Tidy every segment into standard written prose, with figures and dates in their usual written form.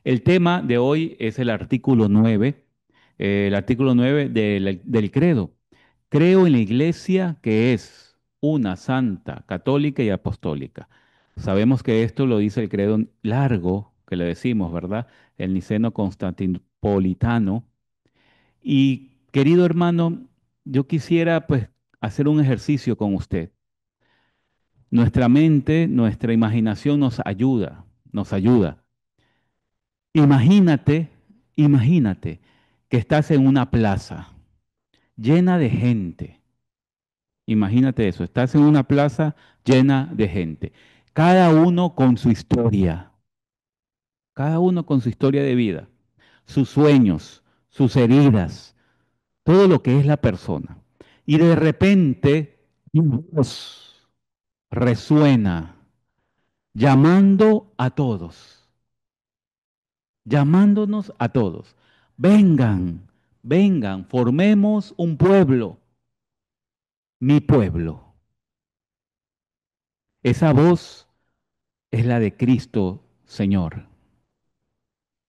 El tema de hoy es el artículo 9 del credo. Creo en la iglesia que es una santa, católica y apostólica. Sabemos que esto lo dice el credo largo, que le decimos, ¿verdad? El niceno constantinopolitano. Y querido hermano, yo quisiera pues hacer un ejercicio con usted. Nuestra mente, nuestra imaginación nos ayuda, nos ayuda. Imagínate, imagínate que estás en una plaza llena de gente. Imagínate eso, estás en una plaza llena de gente. Cada uno con su historia, cada uno con su historia de vida, sus sueños, sus heridas, todo lo que es la persona. Y de repente, una voz resuena llamando a todos, llamándonos a todos. Vengan, vengan, formemos un pueblo, mi pueblo. Esa voz es la de Cristo, Señor.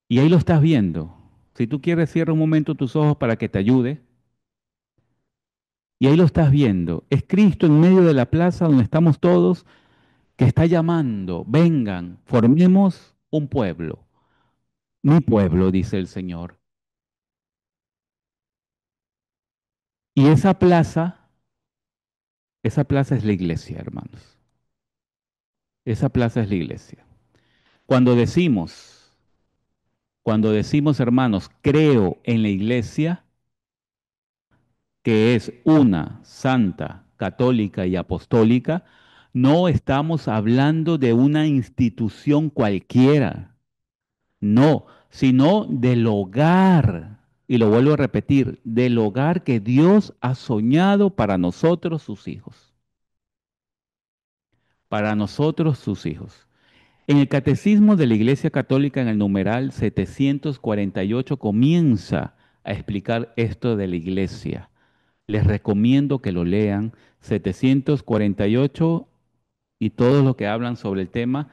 Y ahí lo estás viendo. Si tú quieres, cierra un momento tus ojos para que te ayude. Y ahí lo estás viendo. Es Cristo en medio de la plaza donde estamos todos, que está llamando, vengan, formemos un pueblo. Mi pueblo, dice el Señor. Y esa plaza es la iglesia, hermanos. Esa plaza es la iglesia. Cuando decimos, cuando decimos, hermanos, creo en la iglesia, que es una, santa, católica y apostólica, no estamos hablando de una institución cualquiera, no, sino del hogar, y lo vuelvo a repetir, del hogar que Dios ha soñado para nosotros, sus hijos, para nosotros, sus hijos. En el Catecismo de la Iglesia Católica, en el numeral 748, comienza a explicar esto de la iglesia. Les recomiendo que lo lean, 748 y todos los que hablan sobre el tema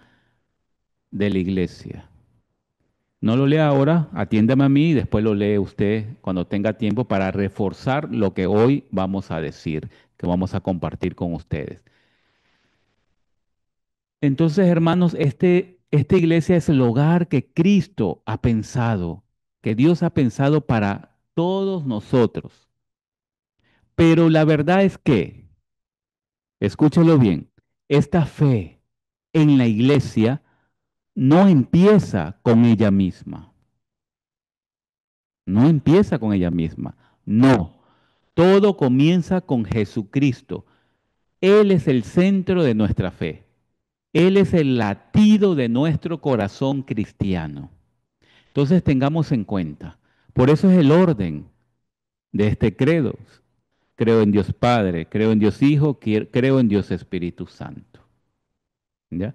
de la iglesia. No lo lea ahora, atiéndame a mí y después lo lee usted cuando tenga tiempo para reforzar lo que hoy vamos a decir, que vamos a compartir con ustedes. Entonces, hermanos, esta iglesia es el hogar que Cristo ha pensado, que Dios ha pensado para todos nosotros. Pero la verdad es que, escúchelo bien, esta fe en la iglesia no empieza con ella misma, no empieza con ella misma, no, todo comienza con Jesucristo. Él es el centro de nuestra fe, Él es el latido de nuestro corazón cristiano. Entonces tengamos en cuenta, por eso es el orden de este credo. Creo en Dios Padre, creo en Dios Hijo, creo en Dios Espíritu Santo. ¿Ya?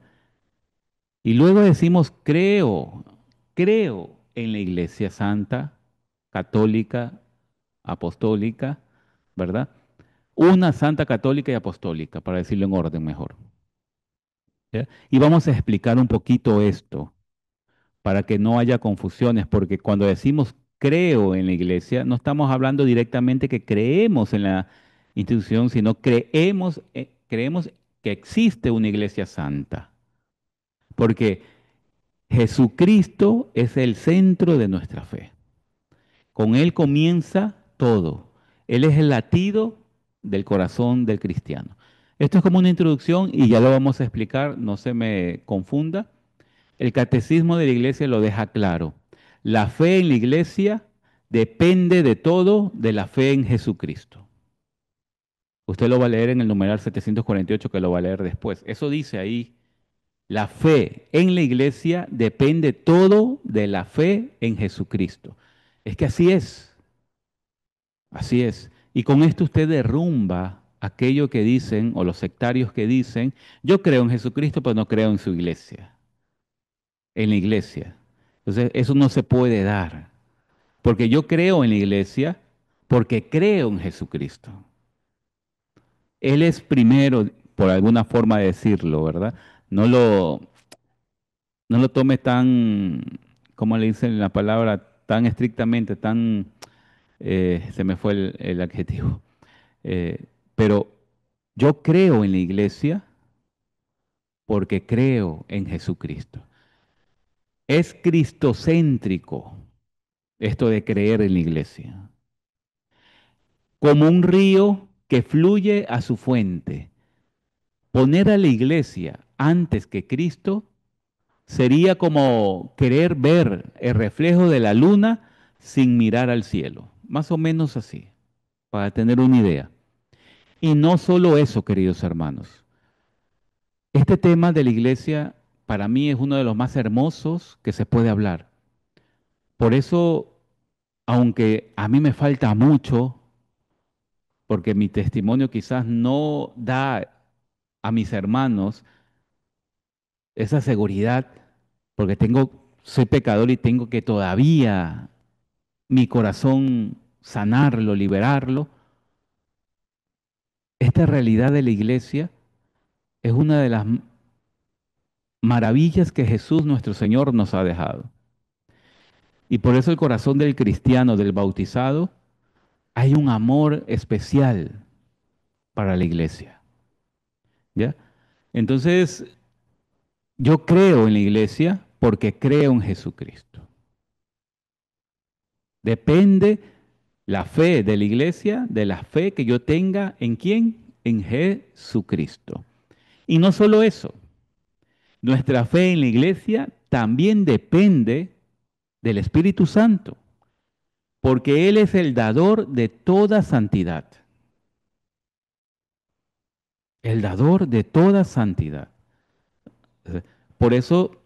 Y luego decimos, creo en la Iglesia Santa, Católica, Apostólica, ¿verdad? Una Santa Católica y Apostólica, para decirlo en orden mejor. ¿Ya? Y vamos a explicar un poquito esto, para que no haya confusiones, porque cuando decimos creo en la Iglesia, no estamos hablando directamente que creemos en la institución, sino creemos que existe una Iglesia Santa. Porque Jesucristo es el centro de nuestra fe. Con Él comienza todo. Él es el latido del corazón del cristiano. Esto es como una introducción y ya lo vamos a explicar, no se me confunda. El catecismo de la iglesia lo deja claro. La fe en la iglesia depende de todo de la fe en Jesucristo. Usted lo va a leer en el numeral 748 que lo va a leer después. Eso dice ahí. La fe en la iglesia depende todo de la fe en Jesucristo. Es que así es, así es. Y con esto usted derrumba aquello que dicen, o los sectarios que dicen, yo creo en Jesucristo, pero no creo en su iglesia, en la iglesia. Entonces, eso no se puede dar, porque yo creo en la iglesia, porque creo en Jesucristo. Él es primero, por alguna forma de decirlo, ¿verdad? No lo, no lo tome tan, ¿cómo le dicen la palabra tan estrictamente, tan, se me fue el adjetivo? Eh, pero yo creo en la iglesia porque creo en Jesucristo. Es cristocéntrico esto de creer en la iglesia, como un río que fluye a su fuente. Poner a la iglesia antes que Cristo sería como querer ver el reflejo de la luna sin mirar al cielo. Más o menos así, para tener una idea. Y no solo eso, queridos hermanos. Este tema de la iglesia para mí es uno de los más hermosos que se puede hablar. Por eso, aunque a mí me falta mucho, porque mi testimonio quizás no da a mis hermanos esa seguridad, porque soy pecador y tengo que todavía mi corazón sanarlo, liberarlo. Esta realidad de la iglesia es una de las maravillas que Jesús nuestro Señor nos ha dejado. Y por eso el corazón del cristiano, del bautizado, hay un amor especial para la iglesia. ¿Ya? Entonces, yo creo en la iglesia porque creo en Jesucristo. Depende la fe de la iglesia de la fe que yo tenga en quién, en Jesucristo. Y no solo eso, nuestra fe en la iglesia también depende del Espíritu Santo, porque Él es el dador de toda santidad. El dador de toda santidad. Por eso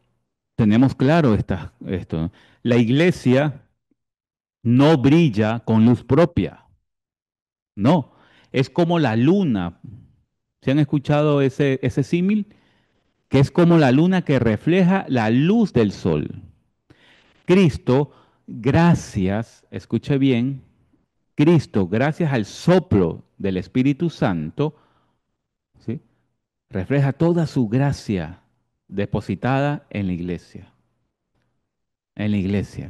tenemos claro esto, ¿no? La iglesia no brilla con luz propia, no. Es como la luna. ¿Se han escuchado ese símil? Que es como la luna que refleja la luz del sol. Cristo, gracias, escuche bien, Cristo, gracias al soplo del Espíritu Santo, ¿sí? Refleja toda su gracia depositada en la iglesia,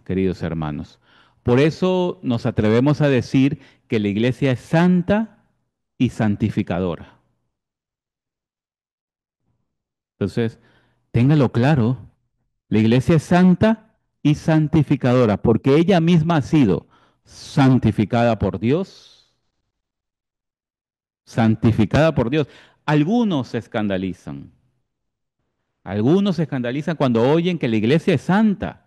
queridos hermanos. Por eso nos atrevemos a decir que la iglesia es santa y santificadora. Entonces, téngalo claro, la iglesia es santa y santificadora porque ella misma ha sido santificada por Dios, santificada por Dios. Algunos se escandalizan, algunos se escandalizan cuando oyen que la iglesia es santa,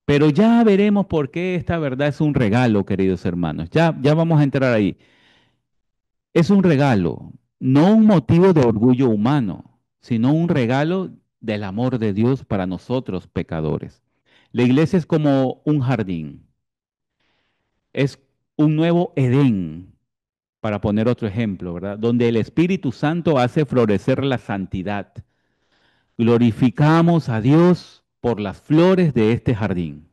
pero ya veremos por qué esta verdad es un regalo, queridos hermanos. Ya vamos a entrar ahí. Es un regalo, no un motivo de orgullo humano, sino un regalo del amor de Dios para nosotros pecadores. La iglesia es como un jardín, es un nuevo Edén, para poner otro ejemplo, ¿verdad? Donde el Espíritu Santo hace florecer la santidad. Glorificamos a Dios por las flores de este jardín.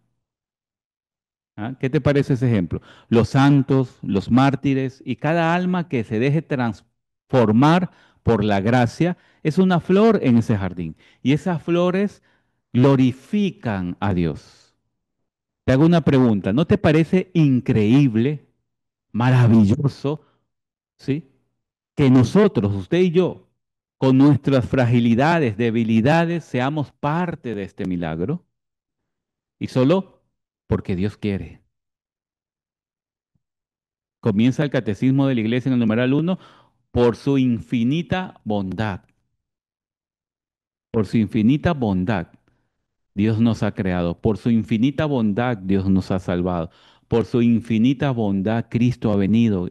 ¿Ah? ¿Qué te parece ese ejemplo? Los santos, los mártires y cada alma que se deje transformar por la gracia es una flor en ese jardín. Y esas flores glorifican a Dios. Te hago una pregunta, ¿no te parece increíble, maravilloso, ¿sí? Que nosotros, usted y yo, con nuestras fragilidades, debilidades, seamos parte de este milagro? Y solo porque Dios quiere. Comienza el catecismo de la iglesia en el numeral 1, por su infinita bondad. Por su infinita bondad, Dios nos ha creado. Por su infinita bondad, Dios nos ha salvado. Por su infinita bondad, Cristo ha venido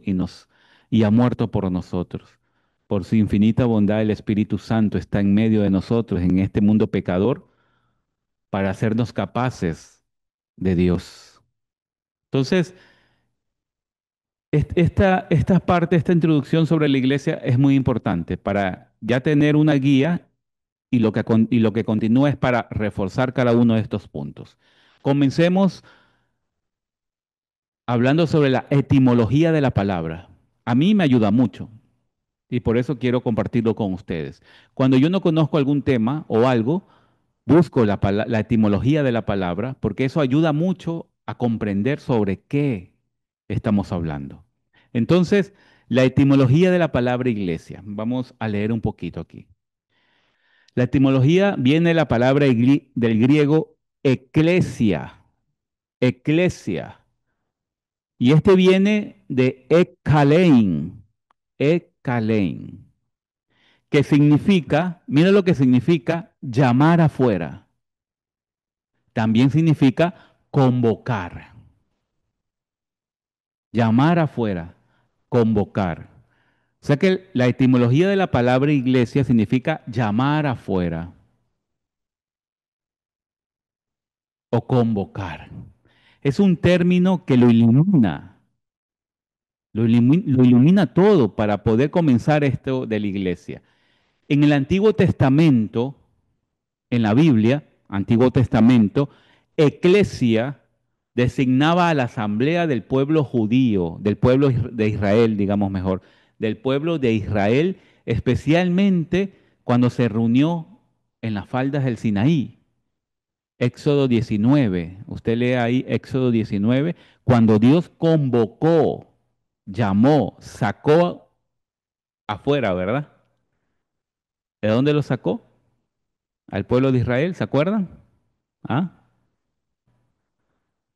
y ha muerto por nosotros. Por su infinita bondad, el Espíritu Santo está en medio de nosotros, en este mundo pecador, para hacernos capaces de Dios. Entonces, esta parte, esta introducción sobre la iglesia es muy importante para ya tener una guía y lo que continúa es para reforzar cada uno de estos puntos. Comencemos hablando sobre la etimología de la palabra. A mí me ayuda mucho y por eso quiero compartirlo con ustedes. Cuando yo no conozco algún tema o algo, busco la etimología de la palabra, porque eso ayuda mucho a comprender sobre qué estamos hablando. Entonces, la etimología de la palabra iglesia. Vamos a leer un poquito aquí. La etimología viene de la palabra del griego eclesia, eclesia. Y este viene de ekalein, ekalein, que significa, mira lo que significa llamar afuera. También significa convocar, llamar afuera, convocar. O sea que la etimología de la palabra iglesia significa llamar afuera o convocar. Es un término que lo ilumina, lo ilumina todo para poder comenzar esto de la iglesia. En el Antiguo Testamento, en la Biblia, Antiguo Testamento, eclesia designaba a la asamblea del pueblo judío, del pueblo de Israel, digamos mejor, del pueblo de Israel, especialmente cuando se reunió en las faldas del Sinaí. Éxodo 19, usted lee ahí Éxodo 19, cuando Dios convocó, llamó, sacó afuera, ¿verdad? ¿De dónde lo sacó? Al pueblo de Israel, ¿se acuerdan? ¿Ah?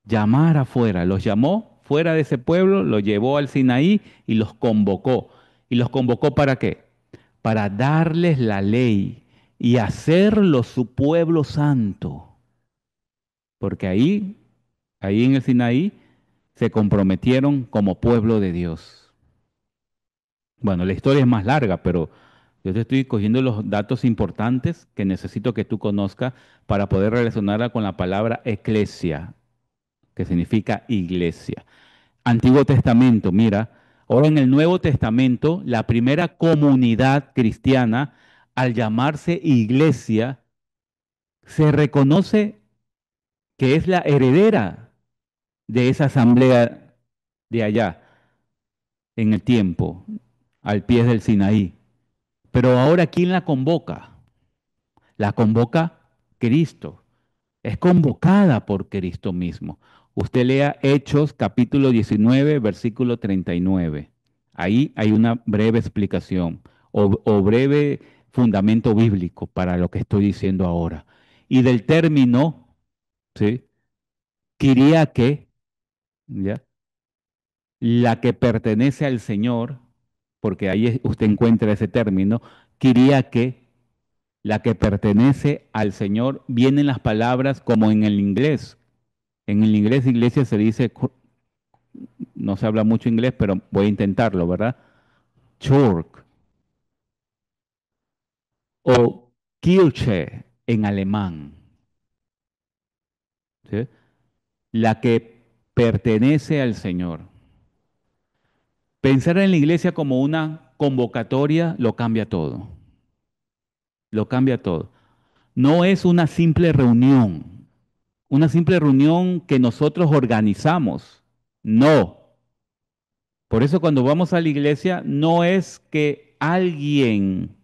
Llamar afuera, los llamó fuera de ese pueblo, los llevó al Sinaí y los convocó. ¿Y los convocó para qué? Para darles la ley y hacerlo su pueblo santo. Porque ahí en el Sinaí, se comprometieron como pueblo de Dios. Bueno, la historia es más larga, pero yo te estoy cogiendo los datos importantes que necesito que tú conozcas para poder relacionarla con la palabra eclesia, que significa iglesia. Antiguo Testamento, mira, ahora en el Nuevo Testamento, la primera comunidad cristiana, al llamarse iglesia, se reconoce que es la heredera de esa asamblea de allá, en el tiempo, al pie del Sinaí. Pero ahora, ¿quién la convoca? La convoca Cristo. Es convocada por Cristo mismo. Usted lea Hechos capítulo 19, versículo 39. Ahí hay una breve explicación o breve fundamento bíblico para lo que estoy diciendo ahora. Y del término, ¿sí? Kiriake, ¿ya? La que pertenece al Señor, porque ahí usted encuentra ese término, Kiriake, la que pertenece al Señor, vienen las palabras como en el inglés. En el inglés, iglesia se dice, no se habla mucho inglés, pero voy a intentarlo, ¿verdad? Church o Kirche en alemán, ¿sí? La que pertenece al Señor. Pensar en la iglesia como una convocatoria lo cambia todo, lo cambia todo. No es una simple reunión que nosotros organizamos, no. Por eso cuando vamos a la iglesia no es que alguien,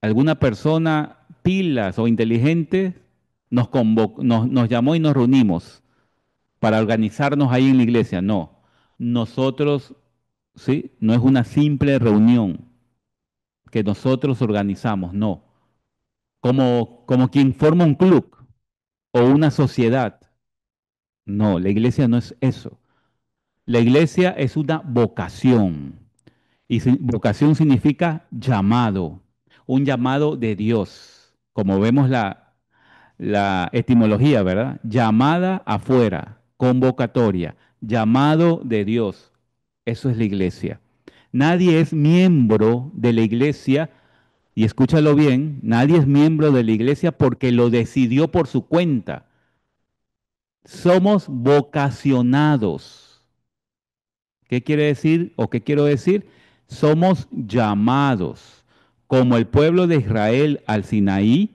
alguna persona pilas o inteligente nos llamó y nos reunimos para organizarnos ahí en la iglesia. No, nosotros, ¿sí? No es una simple reunión que nosotros organizamos, no. Como quien forma un club o una sociedad. No, la iglesia no es eso. La iglesia es una vocación. Y vocación significa llamado, un llamado de Dios, como vemos la etimología, ¿verdad? Llamada afuera, convocatoria, llamado de Dios. Eso es la iglesia. Nadie es miembro de la iglesia, y escúchalo bien, nadie es miembro de la iglesia porque lo decidió por su cuenta. Somos vocacionados. ¿Qué quiere decir o qué quiero decir? Somos llamados como el pueblo de Israel al Sinaí,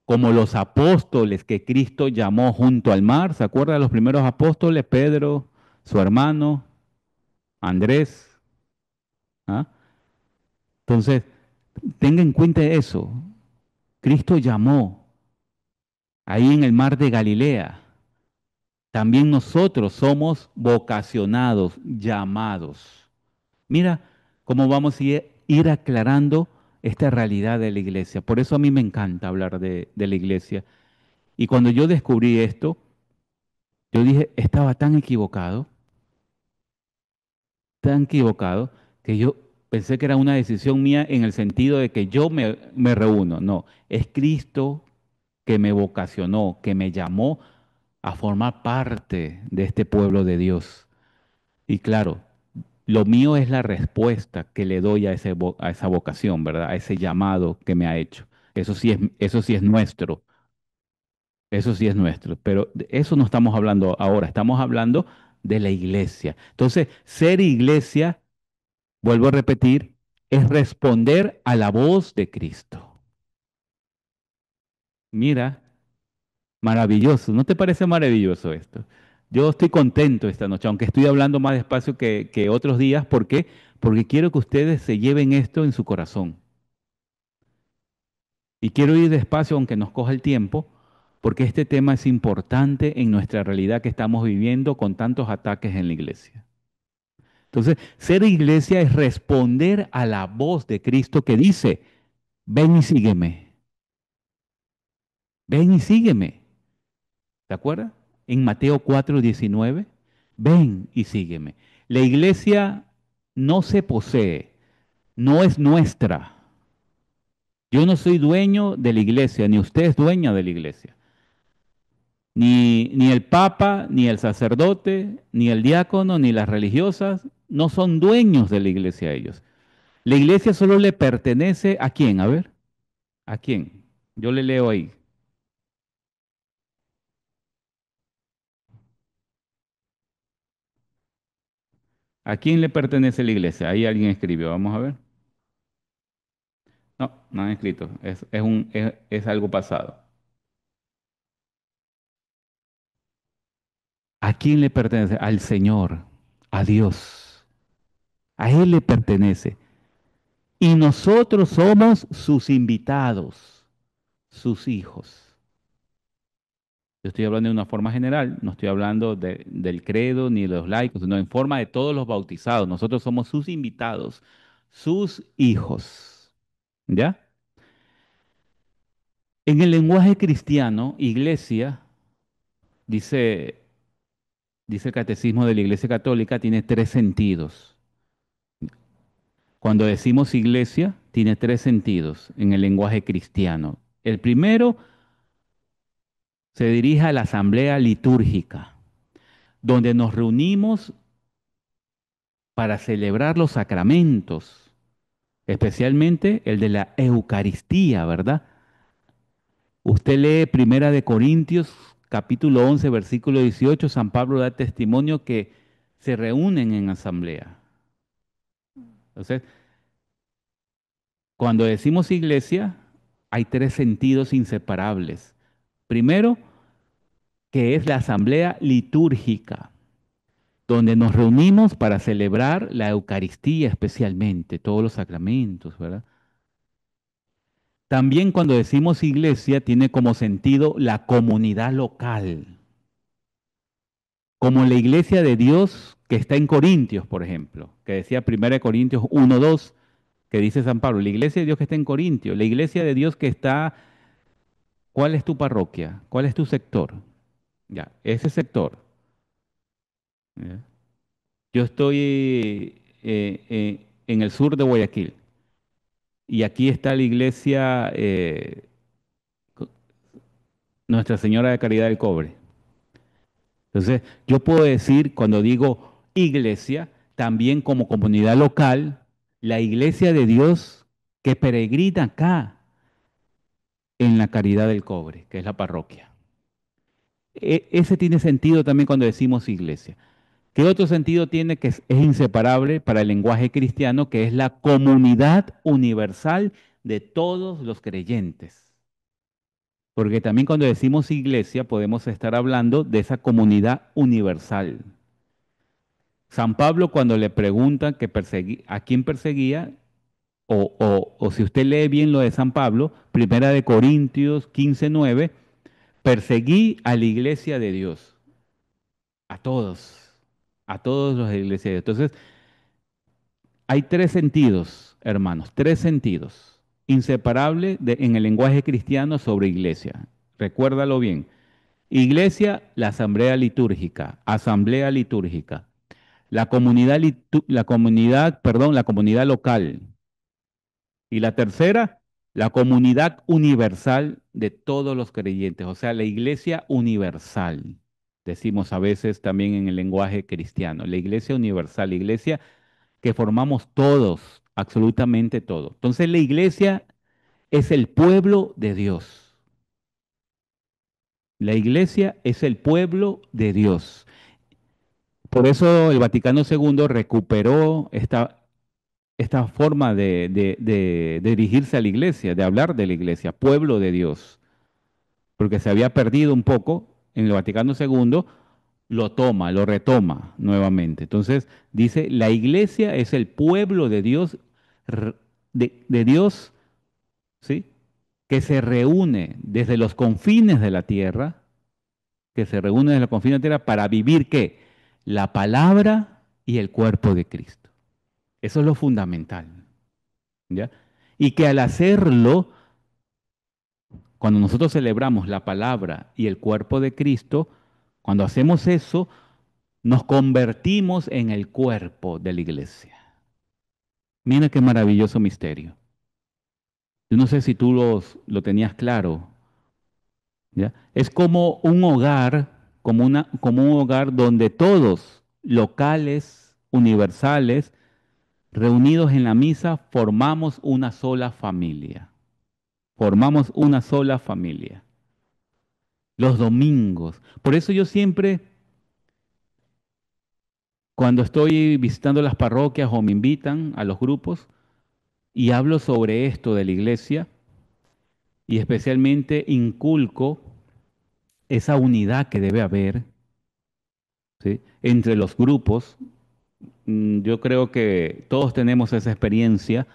como los apóstoles que Cristo llamó junto al mar. ¿Se acuerdan de los primeros apóstoles? Pedro, su hermano, Andrés. ¿Ah? Entonces, tenga en cuenta eso. Cristo llamó. ahí en el mar de Galilea. También nosotros somos vocacionados, llamados. Mira cómo vamos a ir aclarando esta realidad de la iglesia. Por eso a mí me encanta hablar de la iglesia. Y cuando yo descubrí esto, yo dije, estaba tan equivocado, que yo pensé que era una decisión mía en el sentido de que yo me reúno. No, es Cristo que me vocacionó, que me llamó a formar parte de este pueblo de Dios. Y claro, lo mío es la respuesta que le doy a a esa vocación, ¿verdad? A ese llamado que me ha hecho. Eso sí es nuestro, eso sí es nuestro. Pero de eso no estamos hablando ahora, estamos hablando de la iglesia. Entonces, ser iglesia, vuelvo a repetir, es responder a la voz de Cristo. Mira, maravilloso. ¿No te parece maravilloso esto? Yo estoy contento esta noche, aunque estoy hablando más despacio que otros días. ¿Por qué? Porque quiero que ustedes se lleven esto en su corazón. Y quiero ir despacio, aunque nos coja el tiempo, porque este tema es importante en nuestra realidad que estamos viviendo con tantos ataques en la iglesia. Entonces, ser iglesia es responder a la voz de Cristo que dice, ven y sígueme, ven y sígueme. ¿Te acuerdas? En Mateo 4:19, ven y sígueme. La iglesia no se posee, no es nuestra. Yo no soy dueño de la iglesia, ni usted es dueña de la iglesia. Ni el papa, ni el sacerdote, ni el diácono, ni las religiosas no son dueños de la iglesia ellos. La iglesia solo le pertenece a quién, a ver, ¿a quién? Yo le leo ahí. ¿A quién le pertenece la iglesia? Ahí alguien escribió, vamos a ver. No, no han escrito, es algo pasado. ¿A quién le pertenece? Al Señor, a Dios. A Él le pertenece. Y nosotros somos sus invitados, sus hijos. Yo estoy hablando de una forma general, no estoy hablando del credo ni de los laicos, sino en forma de todos los bautizados. Nosotros somos sus invitados, sus hijos. ¿Ya? En el lenguaje cristiano, iglesia, dice, dice el catecismo de la Iglesia Católica, tiene tres sentidos. Cuando decimos iglesia, tiene tres sentidos en el lenguaje cristiano. El primero se dirige a la asamblea litúrgica, donde nos reunimos para celebrar los sacramentos, especialmente el de la Eucaristía, ¿verdad? Usted lee Primera de Corintios, capítulo 11, versículo 18, San Pablo da testimonio que se reúnen en asamblea. Entonces, cuando decimos iglesia, hay tres sentidos inseparables. Primero, que es la asamblea litúrgica, donde nos reunimos para celebrar la Eucaristía especialmente, todos los sacramentos, ¿verdad? También cuando decimos iglesia tiene como sentido la comunidad local, como la iglesia de Dios que está en Corintios, por ejemplo, que decía 1 Corintios 1:2, que dice San Pablo, la iglesia de Dios que está en Corintios, la iglesia de Dios que está, ¿cuál es tu parroquia? ¿Cuál es tu sector? Ya, ese sector. ¿Ya? Yo estoy en el sur de Guayaquil y aquí está la iglesia Nuestra Señora de Caridad del Cobre. Entonces, yo puedo decir, cuando digo iglesia, también como comunidad local, la iglesia de Dios que peregrina acá en la Caridad del Cobre, que es la parroquia. Ese tiene sentido también cuando decimos iglesia. ¿Qué otro sentido tiene que es inseparable para el lenguaje cristiano, que es la comunidad universal de todos los creyentes? Porque también cuando decimos iglesia podemos estar hablando de esa comunidad universal. San Pablo cuando le preguntan a quién perseguía, o si usted lee bien lo de San Pablo, Primera de Corintios 15:9, Perseguí a la iglesia de Dios, a a todos los de la iglesia de Dios. Entonces, hay tres sentidos, hermanos, tres sentidos inseparables en el lenguaje cristiano sobre iglesia. Recuérdalo bien. Iglesia, la asamblea litúrgica, asamblea litúrgica. La comunidad local. Y la tercera, la comunidad universal de todos los creyentes, o sea, la iglesia universal. Decimos a veces también en el lenguaje cristiano, la iglesia universal, la iglesia que formamos todos, absolutamente todos. Entonces, la iglesia es el pueblo de Dios. La iglesia es el pueblo de Dios. Por eso el Vaticano II recuperó esta forma de dirigirse a la iglesia, de hablar de la iglesia, pueblo de Dios, porque se había perdido un poco en el Vaticano II, lo toma, lo retoma nuevamente. Entonces dice, la iglesia es el pueblo de Dios, de Dios, ¿sí? Que se reúne desde los confines de la tierra, que se reúne desde los confines de la tierra para vivir ¿qué? La palabra y el cuerpo de Cristo. Eso es lo fundamental, ¿ya? Y que al hacerlo, cuando nosotros celebramos la palabra y el cuerpo de Cristo, cuando hacemos eso, nos convertimos en el cuerpo de la iglesia. Mira qué maravilloso misterio. Yo no sé si tú lo tenías claro, ¿ya? Es como un hogar, como un hogar donde todos, locales, universales, reunidos en la misa, formamos una sola familia. Formamos una sola familia. Los domingos. Por eso yo siempre, cuando estoy visitando las parroquias o me invitan a los grupos y hablo sobre esto de la iglesia y especialmente inculco esa unidad que debe haber, ¿sí? Entre los grupos. Yo creo que todos tenemos esa experiencia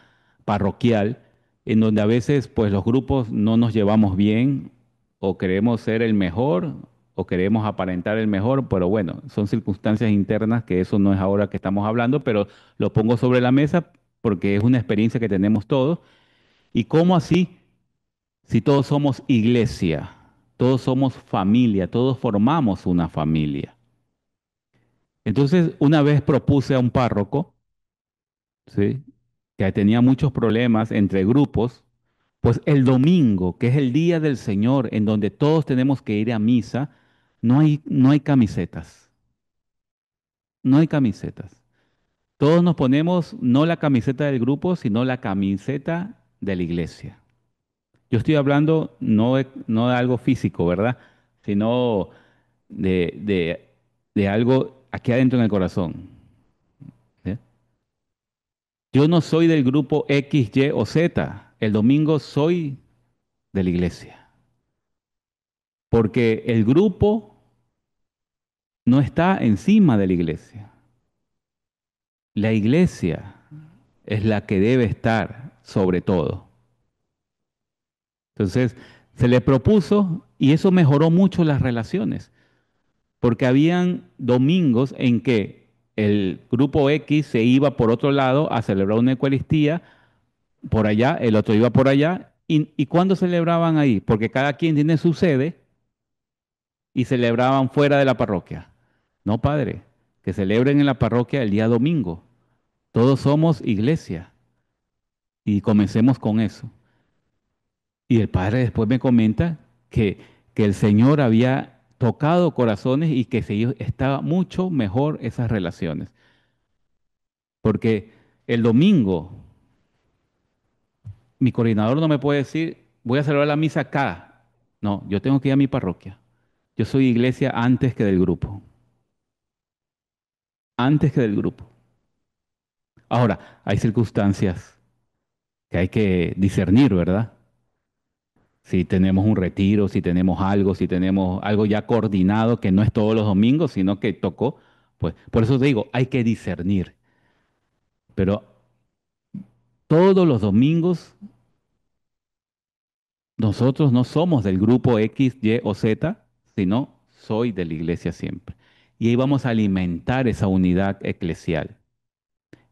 parroquial en donde a veces pues los grupos no nos llevamos bien o queremos ser el mejor o queremos aparentar el mejor, pero bueno, son circunstancias internas que eso no es ahora que estamos hablando, pero lo pongo sobre la mesa porque es una experiencia que tenemos todos. ¿Y cómo así? Si todos somos iglesia, todos somos familia, todos formamos una familia. Entonces, una vez propuse a un párroco, ¿sí? Que tenía muchos problemas entre grupos, pues el domingo, que es el día del Señor, en donde todos tenemos que ir a misa, no hay camisetas, no hay camisetas. Todos nos ponemos no la camiseta del grupo, sino la camiseta de la iglesia. Yo estoy hablando no de algo físico, ¿verdad? Sino de algo aquí adentro en el corazón. ¿Sí? Yo no soy del grupo X, Y o Z. El domingo soy de la iglesia. Porque el grupo no está encima de la iglesia. La iglesia es la que debe estar sobre todo. Entonces, se le propuso y eso mejoró mucho las relaciones. Porque habían domingos en que el grupo X se iba por otro lado a celebrar una Eucaristía por allá, el otro iba por allá. ¿Y cuándo celebraban ahí? Porque cada quien tiene su sede y celebraban fuera de la parroquia. No, padre, que celebren en la parroquia el día domingo. Todos somos iglesia y comencemos con eso. Y el padre después me comenta que el Señor había tocado corazones y que estaba mucho mejor esas relaciones. Porque el domingo mi coordinador no me puede decir, voy a celebrar la misa acá. No, yo tengo que ir a mi parroquia. Yo soy iglesia antes que del grupo. Antes que del grupo. Ahora, hay circunstancias que hay que discernir, ¿verdad? Si tenemos un retiro, si tenemos algo ya coordinado, que no es todos los domingos, sino que tocó, pues por eso te digo, hay que discernir. Pero todos los domingos Nosotros no somos del grupo X, Y o Z, sino soy de la iglesia siempre. Y ahí vamos a alimentar esa unidad eclesial,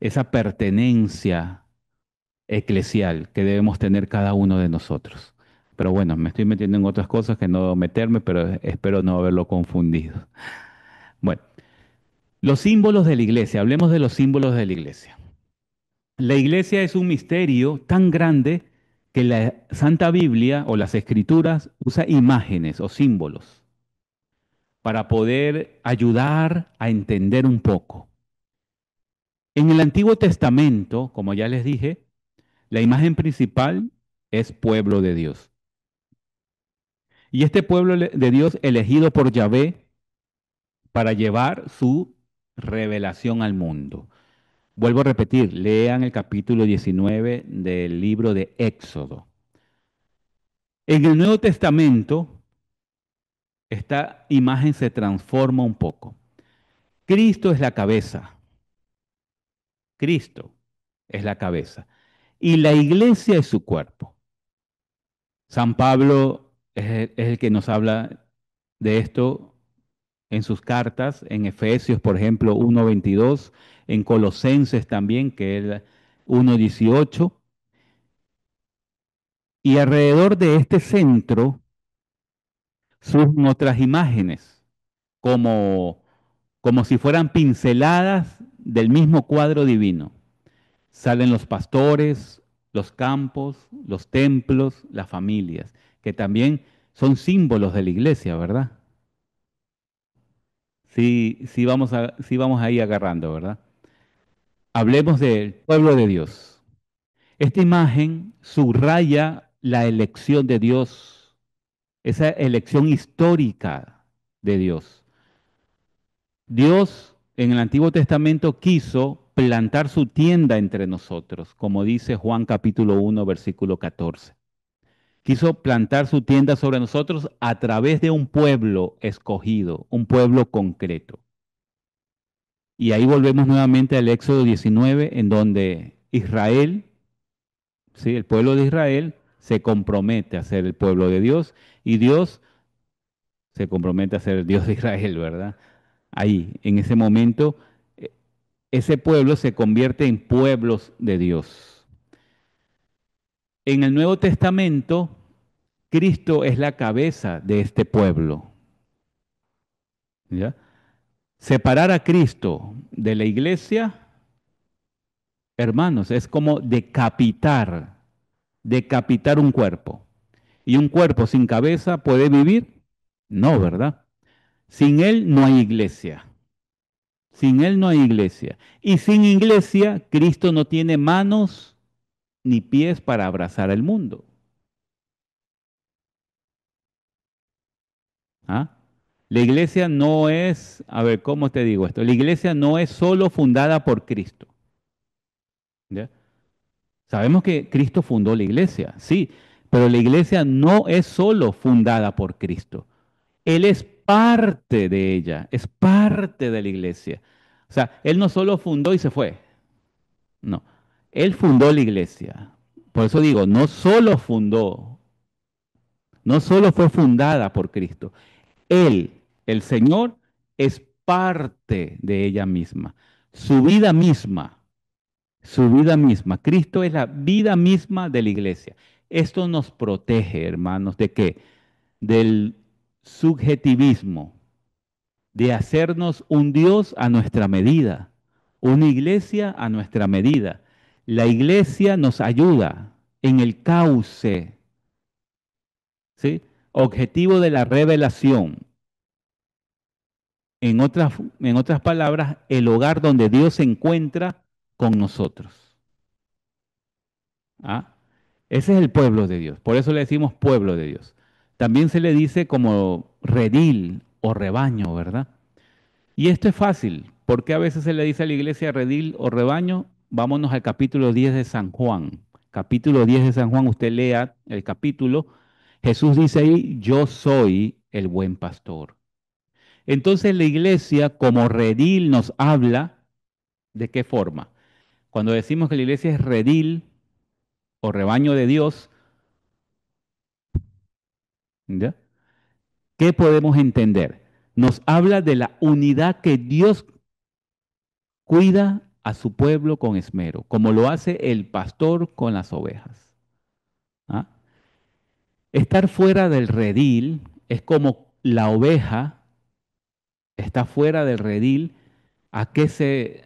esa pertenencia eclesial que debemos tener cada uno de nosotros. Pero bueno, me estoy metiendo en otras cosas que no debo meterme, pero espero no haberlo confundido. Bueno, los símbolos de la iglesia, hablemos de los símbolos de la iglesia. La iglesia es un misterio tan grande que la Santa Biblia o las Escrituras usa imágenes o símbolos para poder ayudar a entender un poco. En el Antiguo Testamento, como ya les dije, la imagen principal es pueblo de Dios. Y este pueblo de Dios elegido por Yahvé para llevar su revelación al mundo. Vuelvo a repetir, lean el capítulo 19 del libro de Éxodo. En el Nuevo Testamento, esta imagen se transforma un poco. Cristo es la cabeza. Cristo es la cabeza. Y la iglesia es su cuerpo. San Pablo es el que nos habla de esto en sus cartas, en Efesios, por ejemplo, 1:22, en Colosenses también, que es 1:18. Y alrededor de este centro surgen otras imágenes, como, como si fueran pinceladas del mismo cuadro divino. Salen los pastores, los campos, los templos, las familias, que también son símbolos de la iglesia, ¿verdad? Sí, sí vamos ahí agarrando, ¿verdad? Hablemos del pueblo de Dios. Esta imagen subraya la elección de Dios, esa elección histórica de Dios. Dios en el Antiguo Testamento quiso plantar su tienda entre nosotros, como dice Juan capítulo 1, versículo 14. Quiso plantar su tienda sobre nosotros a través de un pueblo escogido, un pueblo concreto. Y ahí volvemos nuevamente al Éxodo 19, en donde Israel, ¿sí? El pueblo de Israel se compromete a ser el pueblo de Dios y Dios se compromete a ser el Dios de Israel, ¿verdad? Ahí, en ese momento, ese pueblo se convierte en pueblos de Dios. En el Nuevo Testamento, Cristo es la cabeza de este pueblo. ¿Ya? Separar a Cristo de la iglesia, hermanos, es como decapitar un cuerpo. ¿Y un cuerpo sin cabeza puede vivir? No, ¿verdad? Sin él no hay iglesia. Sin él no hay iglesia. Y sin iglesia, Cristo no tiene manos ni pies para abrazar el mundo. ¿Ah? La iglesia no es, a ver, ¿cómo te digo esto? La iglesia no es solo fundada por Cristo. ¿Ya? Sabemos que Cristo fundó la iglesia, sí, pero la iglesia no es solo fundada por Cristo. Él es parte de ella, es parte de la iglesia. O sea, Él no solo fundó y se fue, no. Él fundó la iglesia. Por eso digo, no solo fundó, no solo fue fundada por Cristo. Él, el Señor, es parte de ella misma. Su vida misma, su vida misma. Cristo es la vida misma de la iglesia. Esto nos protege, hermanos, ¿de qué? Del subjetivismo, de hacernos un Dios a nuestra medida, una iglesia a nuestra medida. La iglesia nos ayuda en el cauce, ¿sí? Objetivo de la revelación. En otras palabras, el hogar donde Dios se encuentra con nosotros. ¿Ah? Ese es el pueblo de Dios. Por eso le decimos pueblo de Dios. También se le dice como redil o rebaño, ¿verdad? Y esto es fácil. ¿Por qué a veces se le dice a la iglesia redil o rebaño? Vámonos al capítulo 10 de San Juan. Capítulo 10 de San Juan, usted lea el capítulo. Jesús dice ahí, yo soy el buen pastor. Entonces la iglesia como redil nos habla de qué forma. Cuando decimos que la iglesia es redil o rebaño de Dios, ¿Ya? ¿Qué podemos entender? Nos habla de la unidad que Dios cuida a su pueblo con esmero, como lo hace el pastor con las ovejas. ¿Ah? Estar fuera del redil es como la oveja está fuera del redil. ¿A qué se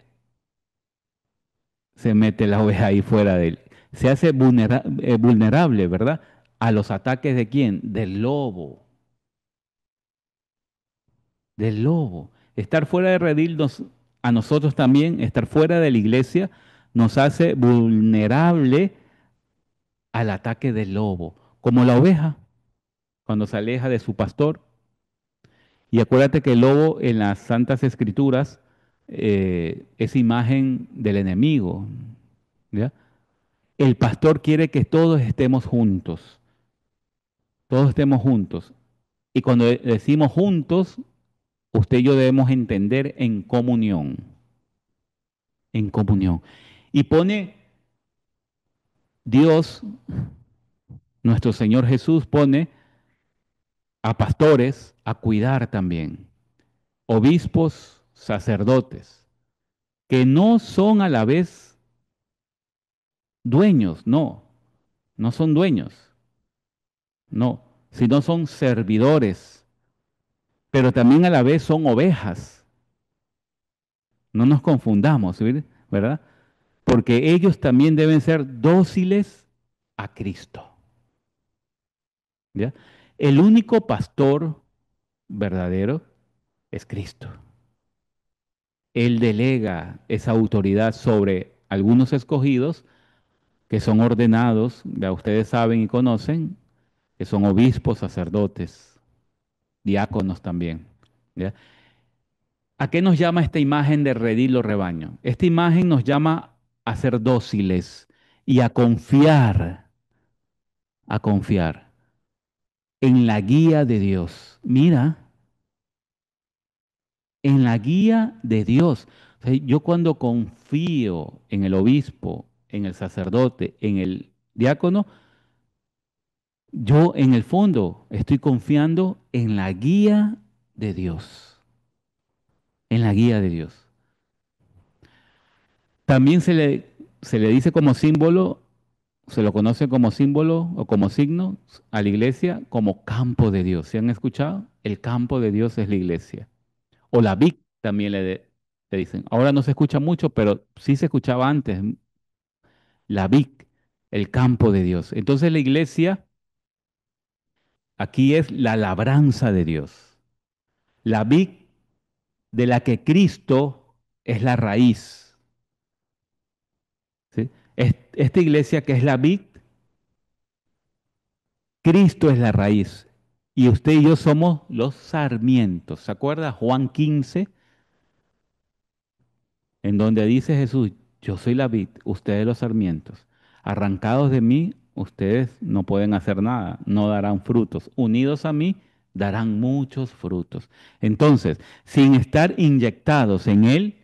mete la oveja ahí fuera de él? Se hace vulnerable, ¿verdad? A los ataques de quién? Del lobo, del lobo. Estar fuera del redil a nosotros también, estar fuera de la iglesia, nos hace vulnerable al ataque del lobo, como la oveja cuando se aleja de su pastor. Y acuérdate que el lobo en las Santas Escrituras es imagen del enemigo, ¿ya? El pastor quiere que todos estemos juntos. Y cuando decimos juntos, usted y yo debemos entender en comunión. Y pone Dios, nuestro Señor Jesús, pone a pastores a cuidar también, obispos, sacerdotes, que no son a la vez dueños, no, no son dueños, no, sino son servidores, pero también a la vez son ovejas. No nos confundamos, ¿sí? ¿Verdad? Porque ellos también deben ser dóciles a Cristo. ¿Ya? El único pastor verdadero es Cristo. Él delega esa autoridad sobre algunos escogidos que son ordenados, ya ustedes saben y conocen, que son obispos, sacerdotes, diáconos también. ¿Ya? ¿A qué nos llama esta imagen de redil o rebaño? Esta imagen nos llama a ser dóciles y a confiar en la guía de Dios. Mira, en la guía de Dios. O sea, yo cuando confío en el obispo, en el sacerdote, en el diácono, yo en el fondo estoy confiando en la guía de Dios, en la guía de Dios. También se le dice como símbolo, se lo conoce como símbolo o como signo a la iglesia como campo de Dios. ¿Se han escuchado? El campo de Dios es la iglesia. O la vic también le dicen. Ahora no se escucha mucho, pero sí se escuchaba antes. La vic, el campo de Dios. Entonces la iglesia aquí es la labranza de Dios. La vic de la que Cristo es la raíz. ¿Sí? Esta iglesia que es la vic, Cristo es la raíz. Y usted y yo somos los sarmientos. ¿Se acuerda Juan 15, en donde dice Jesús, yo soy la vid, ustedes los sarmientos. Arrancados de mí, ustedes no pueden hacer nada, no darán frutos. Unidos a mí, darán muchos frutos. Entonces, sin estar inyectados en Él,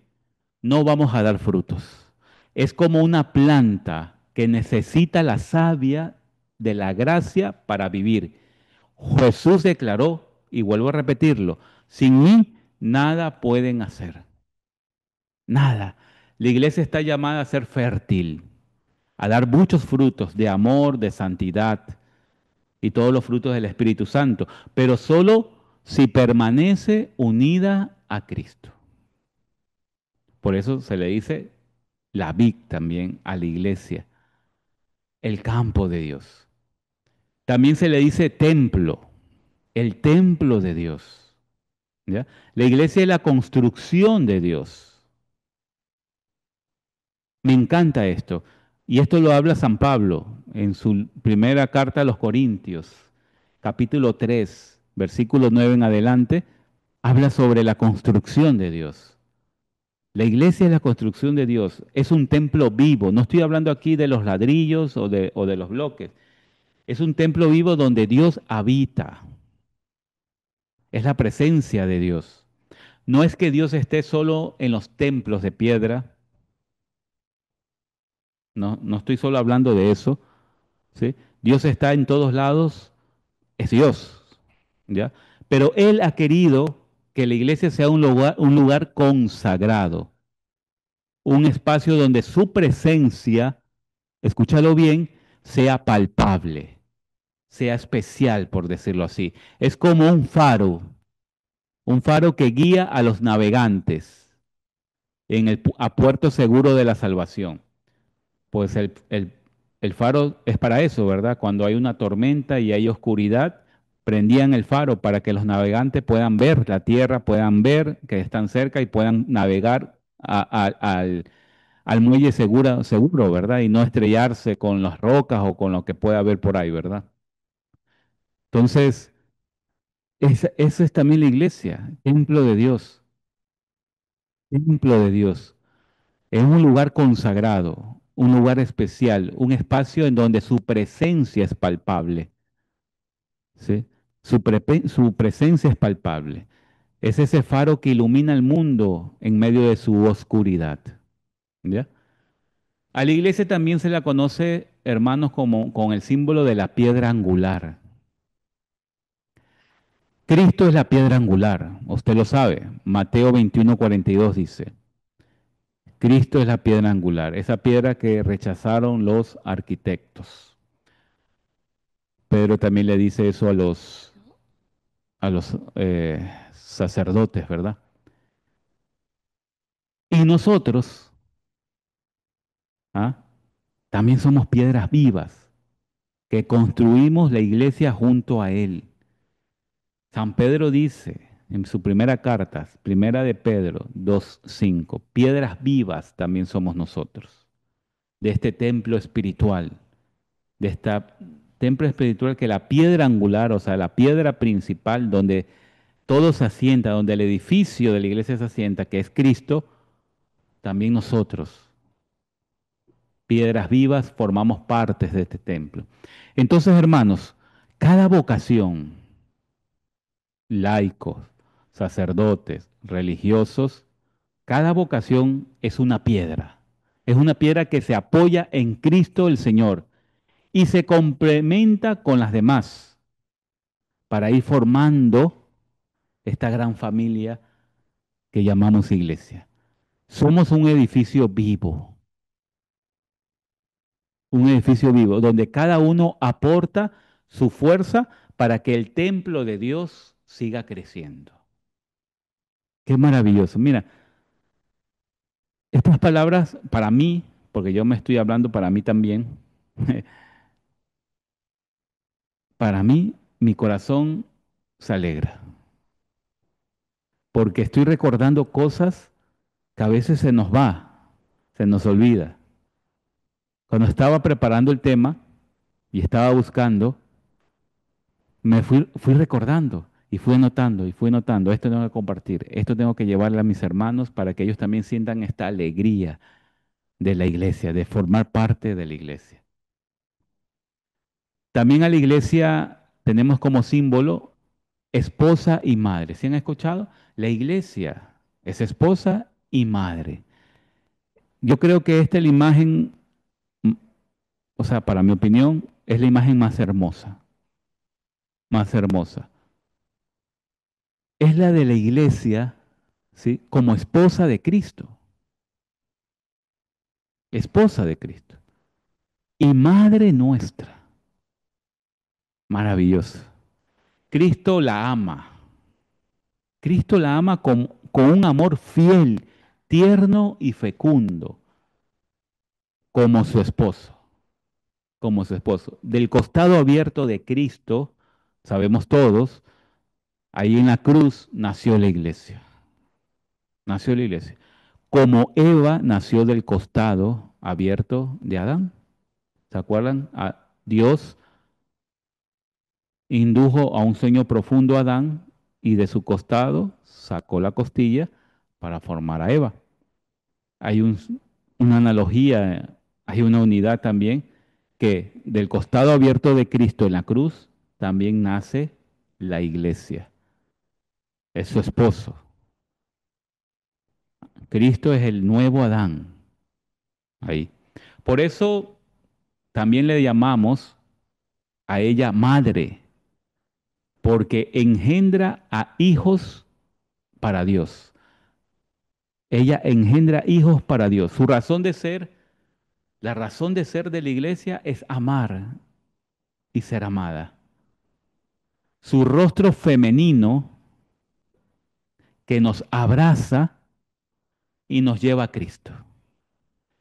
no vamos a dar frutos. Es como una planta que necesita la savia de la gracia para vivir. Jesús declaró, y vuelvo a repetirlo, sin mí nada pueden hacer. Nada. La iglesia está llamada a ser fértil, a dar muchos frutos de amor, de santidad y todos los frutos del Espíritu Santo, pero solo si permanece unida a Cristo. Por eso se le dice la vic también a la iglesia, el campo de Dios. También se le dice templo, el templo de Dios. ¿Ya? La iglesia es la construcción de Dios. Me encanta esto. Y esto lo habla San Pablo en su primera carta a los Corintios, capítulo 3, versículo 9 en adelante, habla sobre la construcción de Dios. La iglesia es la construcción de Dios, es un templo vivo. No estoy hablando aquí de los ladrillos o de los bloques. Es un templo vivo donde Dios habita. Es la presencia de Dios. No es que Dios esté solo en los templos de piedra. No, no estoy solo hablando de eso. ¿Sí? Dios está en todos lados, es Dios, ¿ya? Pero Él ha querido que la iglesia sea un lugar consagrado, un espacio donde su presencia, escúchalo bien, sea palpable, sea especial, por decirlo así. Es como un faro que guía a los navegantes a puerto seguro de la salvación. Pues el faro es para eso, ¿verdad? Cuando hay una tormenta y hay oscuridad, prendían el faro para que los navegantes puedan ver la tierra, puedan ver que están cerca y puedan navegar al muelle seguro, ¿verdad? Y no estrellarse con las rocas o con lo que pueda haber por ahí, ¿verdad? Entonces, esa es también la iglesia, templo de Dios, templo de Dios. Es un lugar consagrado, un lugar especial, un espacio en donde su presencia es palpable, ¿sí? Su presencia es palpable. Es ese faro que ilumina el mundo en medio de su oscuridad, ¿ya? A la iglesia también se la conoce, hermanos, como con el símbolo de la piedra angular. Cristo es la piedra angular, usted lo sabe. Mateo 21:42 dice, Cristo es la piedra angular, esa piedra que rechazaron los arquitectos. Pedro también le dice eso a los sacerdotes, ¿verdad? Y nosotros, ¿ah? También somos piedras vivas que construimos la iglesia junto a Él. San Pedro dice en su primera carta, primera de Pedro 2:5, piedras vivas también somos nosotros, de este templo espiritual, de esta templo espiritual que la piedra angular, o sea, la piedra principal donde todo se asienta, donde el edificio de la iglesia se asienta, que es Cristo, también nosotros, piedras vivas, formamos partes de este templo. Entonces, hermanos, cada vocación, laicos, sacerdotes, religiosos, cada vocación es una piedra que se apoya en Cristo el Señor y se complementa con las demás para ir formando esta gran familia que llamamos iglesia. Somos un edificio vivo, donde cada uno aporta su fuerza para que el templo de Dios siga creciendo. Qué maravilloso. Mira, estas palabras para mí, porque yo me estoy hablando para mí también, para mí mi corazón se alegra, porque estoy recordando cosas que a veces se nos va, se nos olvida. Cuando estaba preparando el tema y estaba buscando, fui recordando y fui notando, esto tengo que compartir, esto tengo que llevarle a mis hermanos para que ellos también sientan esta alegría de la iglesia, de formar parte de la iglesia. También a la iglesia tenemos como símbolo esposa y madre. ¿Sí han escuchado? La iglesia es esposa y madre. Yo creo que esta es la imagen, mm, o sea, para mi opinión, es la imagen más hermosa, más hermosa. Es la de la iglesia, ¿sí? Como esposa de Cristo y madre nuestra. Maravilloso. Cristo la ama. Cristo la ama con un amor fiel, tierno y fecundo, como su esposo, como su esposo. Del costado abierto de Cristo, sabemos todos, ahí en la cruz nació la iglesia. Nació la iglesia. Como Eva nació del costado abierto de Adán. ¿Se acuerdan? Dios indujo a un sueño profundo a Adán y de su costado sacó la costilla para formar a Eva. Hay una analogía, hay una unidad también, que del costado abierto de Cristo en la cruz también nace la iglesia. Es su esposo. Cristo es el nuevo Adán. Ahí. Por eso también le llamamos a ella madre, porque engendra a hijos para Dios. Ella engendra hijos para Dios. Su razón de ser, la razón de ser de la iglesia es amar y ser amada. Su rostro femenino que nos abraza y nos lleva a Cristo.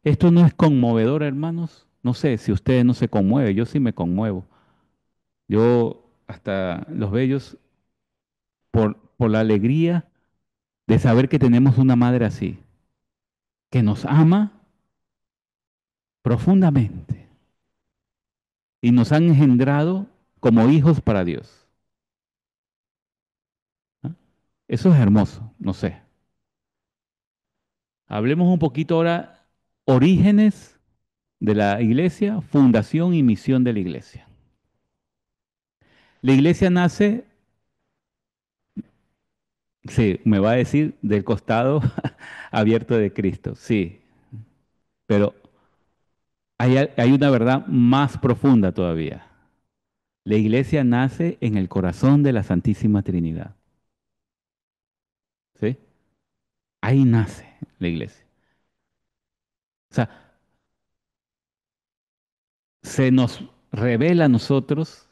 Esto no es conmovedor, hermanos. No sé si ustedes no se conmueven, yo sí me conmuevo. Yo hasta los bellos por la alegría de saber que tenemos una madre así, que nos ama profundamente y nos han engendrado como hijos para Dios. ¿Ah? Eso es hermoso, no sé. Hablemos un poquito ahora, orígenes de la iglesia, fundación y misión de la iglesia. La iglesia nace, sí, me va a decir, del costado abierto de Cristo, sí, pero hay una verdad más profunda todavía. La iglesia nace en el corazón de la Santísima Trinidad, ¿sí? Ahí nace la iglesia. O sea, se nos revela a nosotros,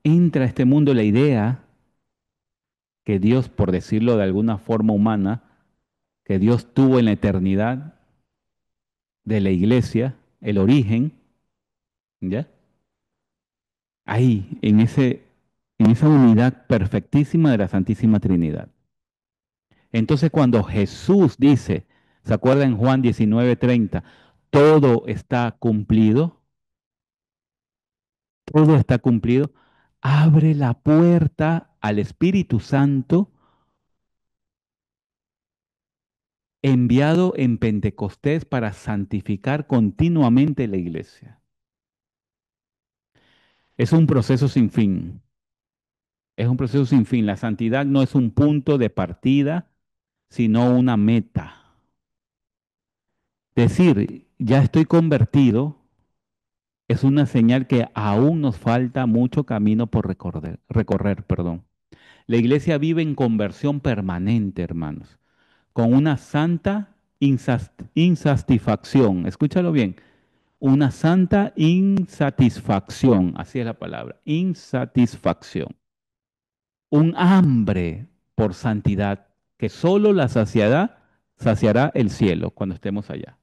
entra a este mundo la idea que Dios, por decirlo de alguna forma humana, que Dios tuvo en la eternidad de la iglesia, el origen, ¿ya? Ahí, en esa unidad perfectísima de la Santísima Trinidad. Entonces, cuando Jesús dice, ¿se acuerdan en Juan 19:30? Todo está cumplido, todo está cumplido, abre la puerta al Espíritu Santo enviado en Pentecostés para santificar continuamente la iglesia. Es un proceso sin fin. Es un proceso sin fin. La santidad no es un punto de partida, sino una meta. Decir, ya estoy convertido, es una señal que aún nos falta mucho camino por recorrer, perdón. La iglesia vive en conversión permanente, hermanos, con una santa insatisfacción. Escúchalo bien. Una santa insatisfacción, así es la palabra, insatisfacción. Un hambre por santidad que solo la saciará el cielo cuando estemos allá.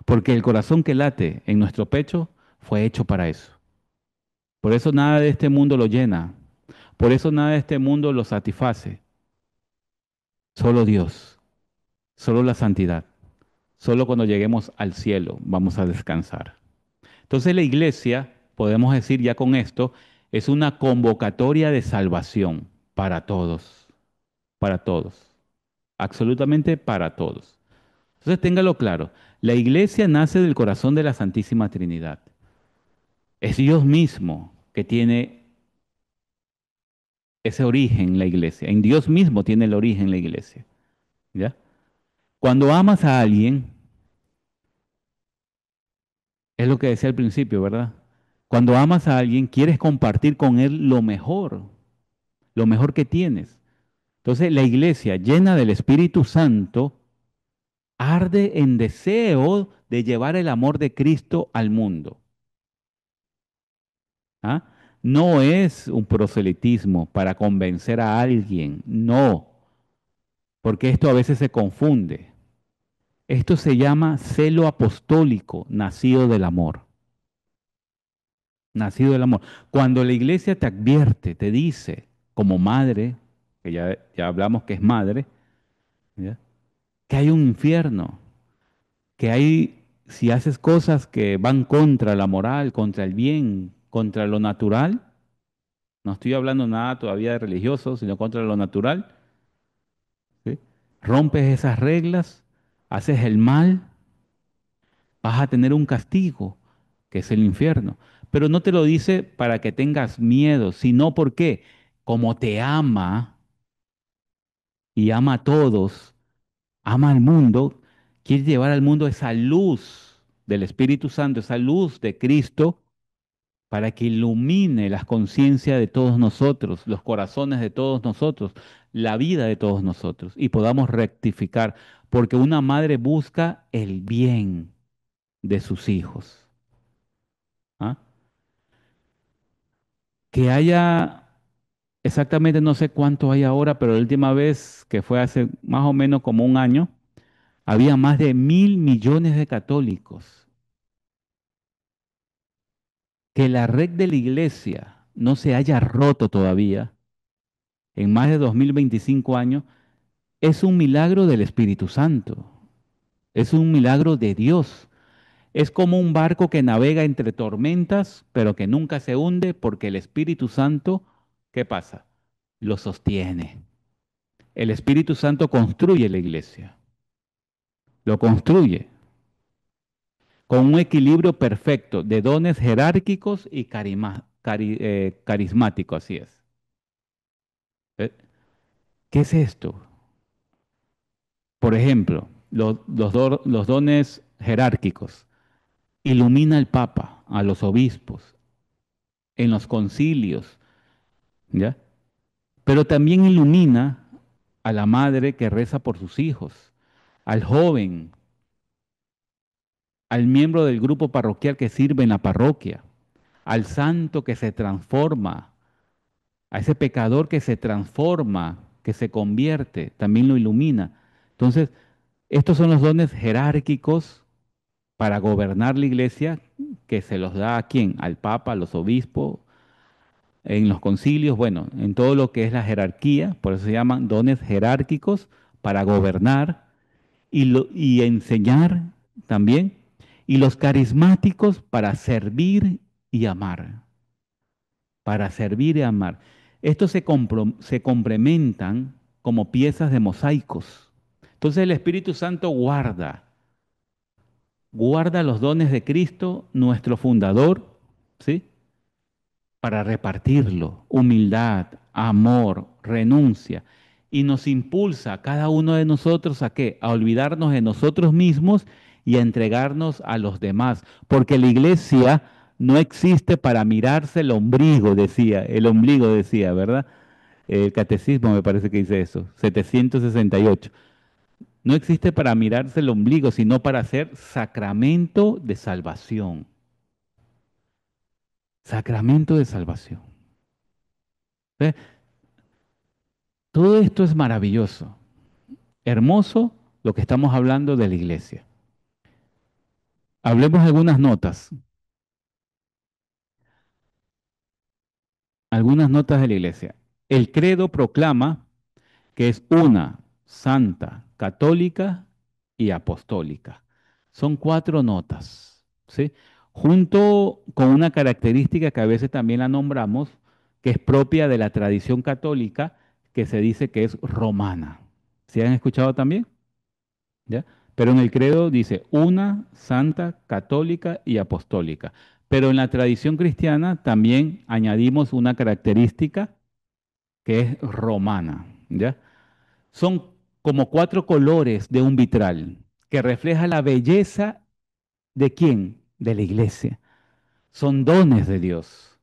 Porque el corazón que late en nuestro pecho fue hecho para eso. Por eso nada de este mundo lo llena. Por eso nada de este mundo lo satisface. Solo Dios, solo la santidad. Solo cuando lleguemos al cielo vamos a descansar. Entonces la iglesia, podemos decir ya con esto, es una convocatoria de salvación para todos, absolutamente para todos. Entonces téngalo claro, la iglesia nace del corazón de la Santísima Trinidad. Es Dios mismo que tiene ese origen la iglesia. En Dios mismo tiene el origen la iglesia. ¿Ya? Cuando amas a alguien, es lo que decía al principio, ¿verdad? Cuando amas a alguien, quieres compartir con él lo mejor que tienes. Entonces, la iglesia llena del Espíritu Santo arde en deseo de llevar el amor de Cristo al mundo. ¿Ah? No es un proselitismo para convencer a alguien, no, porque esto a veces se confunde. Esto se llama celo apostólico, nacido del amor. Nacido del amor. Cuando la iglesia te advierte, te dice, como madre, que ya hablamos que es madre, ¿ya? Que hay un infierno, que hay, si haces cosas que van contra la moral, contra el bien, contra lo natural, no estoy hablando nada todavía de religioso, sino contra lo natural, ¿sí? Rompes esas reglas, haces el mal, vas a tener un castigo, que es el infierno. Pero no te lo dice para que tengas miedo, sino porque como te ama y ama a todos, ama al mundo, quiere llevar al mundo esa luz del Espíritu Santo, esa luz de Cristo, para que ilumine las conciencias de todos nosotros, los corazones de todos nosotros, la vida de todos nosotros y podamos rectificar, porque una madre busca el bien de sus hijos. ¿Ah? Que haya exactamente no sé cuánto hay ahora, pero la última vez que fue hace más o menos como un año, había más de 1.000 millones de católicos. Que la red de la iglesia no se haya roto todavía en más de 2025 años es un milagro del Espíritu Santo, es un milagro de Dios. Es como un barco que navega entre tormentas, pero que nunca se hunde porque el Espíritu Santo, ¿qué pasa? Lo sostiene. El Espíritu Santo construye la iglesia, lo construye con un equilibrio perfecto de dones jerárquicos y carismáticos, así es. ¿Eh? ¿Qué es esto? Por ejemplo, los dones jerárquicos. Ilumina al Papa, a los obispos, en los concilios, ¿ya? Pero también ilumina a la madre que reza por sus hijos, al joven, al miembro del grupo parroquial que sirve en la parroquia, al santo que se transforma, a ese pecador que se transforma, que se convierte, también lo ilumina. Entonces, estos son los dones jerárquicos para gobernar la iglesia que se los da a quién, al Papa, a los obispos, en los concilios, bueno, en todo lo que es la jerarquía, por eso se llaman dones jerárquicos para gobernar y enseñar también, y los carismáticos para servir y amar, para servir y amar. Estos se complementan como piezas de mosaicos. Entonces el Espíritu Santo guarda los dones de Cristo, nuestro fundador, ¿sí? Para repartirlo, humildad, amor, renuncia, y nos impulsa a cada uno de nosotros a qué? A olvidarnos de nosotros mismos y a entregarnos a los demás, porque la iglesia no existe para mirarse el ombligo decía, ¿verdad? El catecismo me parece que dice eso, 768. No existe para mirarse el ombligo, sino para ser sacramento de salvación. Sacramento de salvación. ¿Ve? Todo esto es maravilloso, hermoso lo que estamos hablando de la iglesia. Hablemos de algunas notas de la iglesia. El credo proclama que es una, santa, católica y apostólica. Son 4 notas, ¿sí? Junto con una característica que a veces también la nombramos, que es propia de la tradición católica, que se dice que es romana. ¿Sí han escuchado también? ¿Ya? Pero en el credo dice una, santa, católica y apostólica. Pero en la tradición cristiana también añadimos una característica que es romana, ¿ya? Son como 4 colores de un vitral que refleja la belleza de quién, de la iglesia. Son dones de Dios.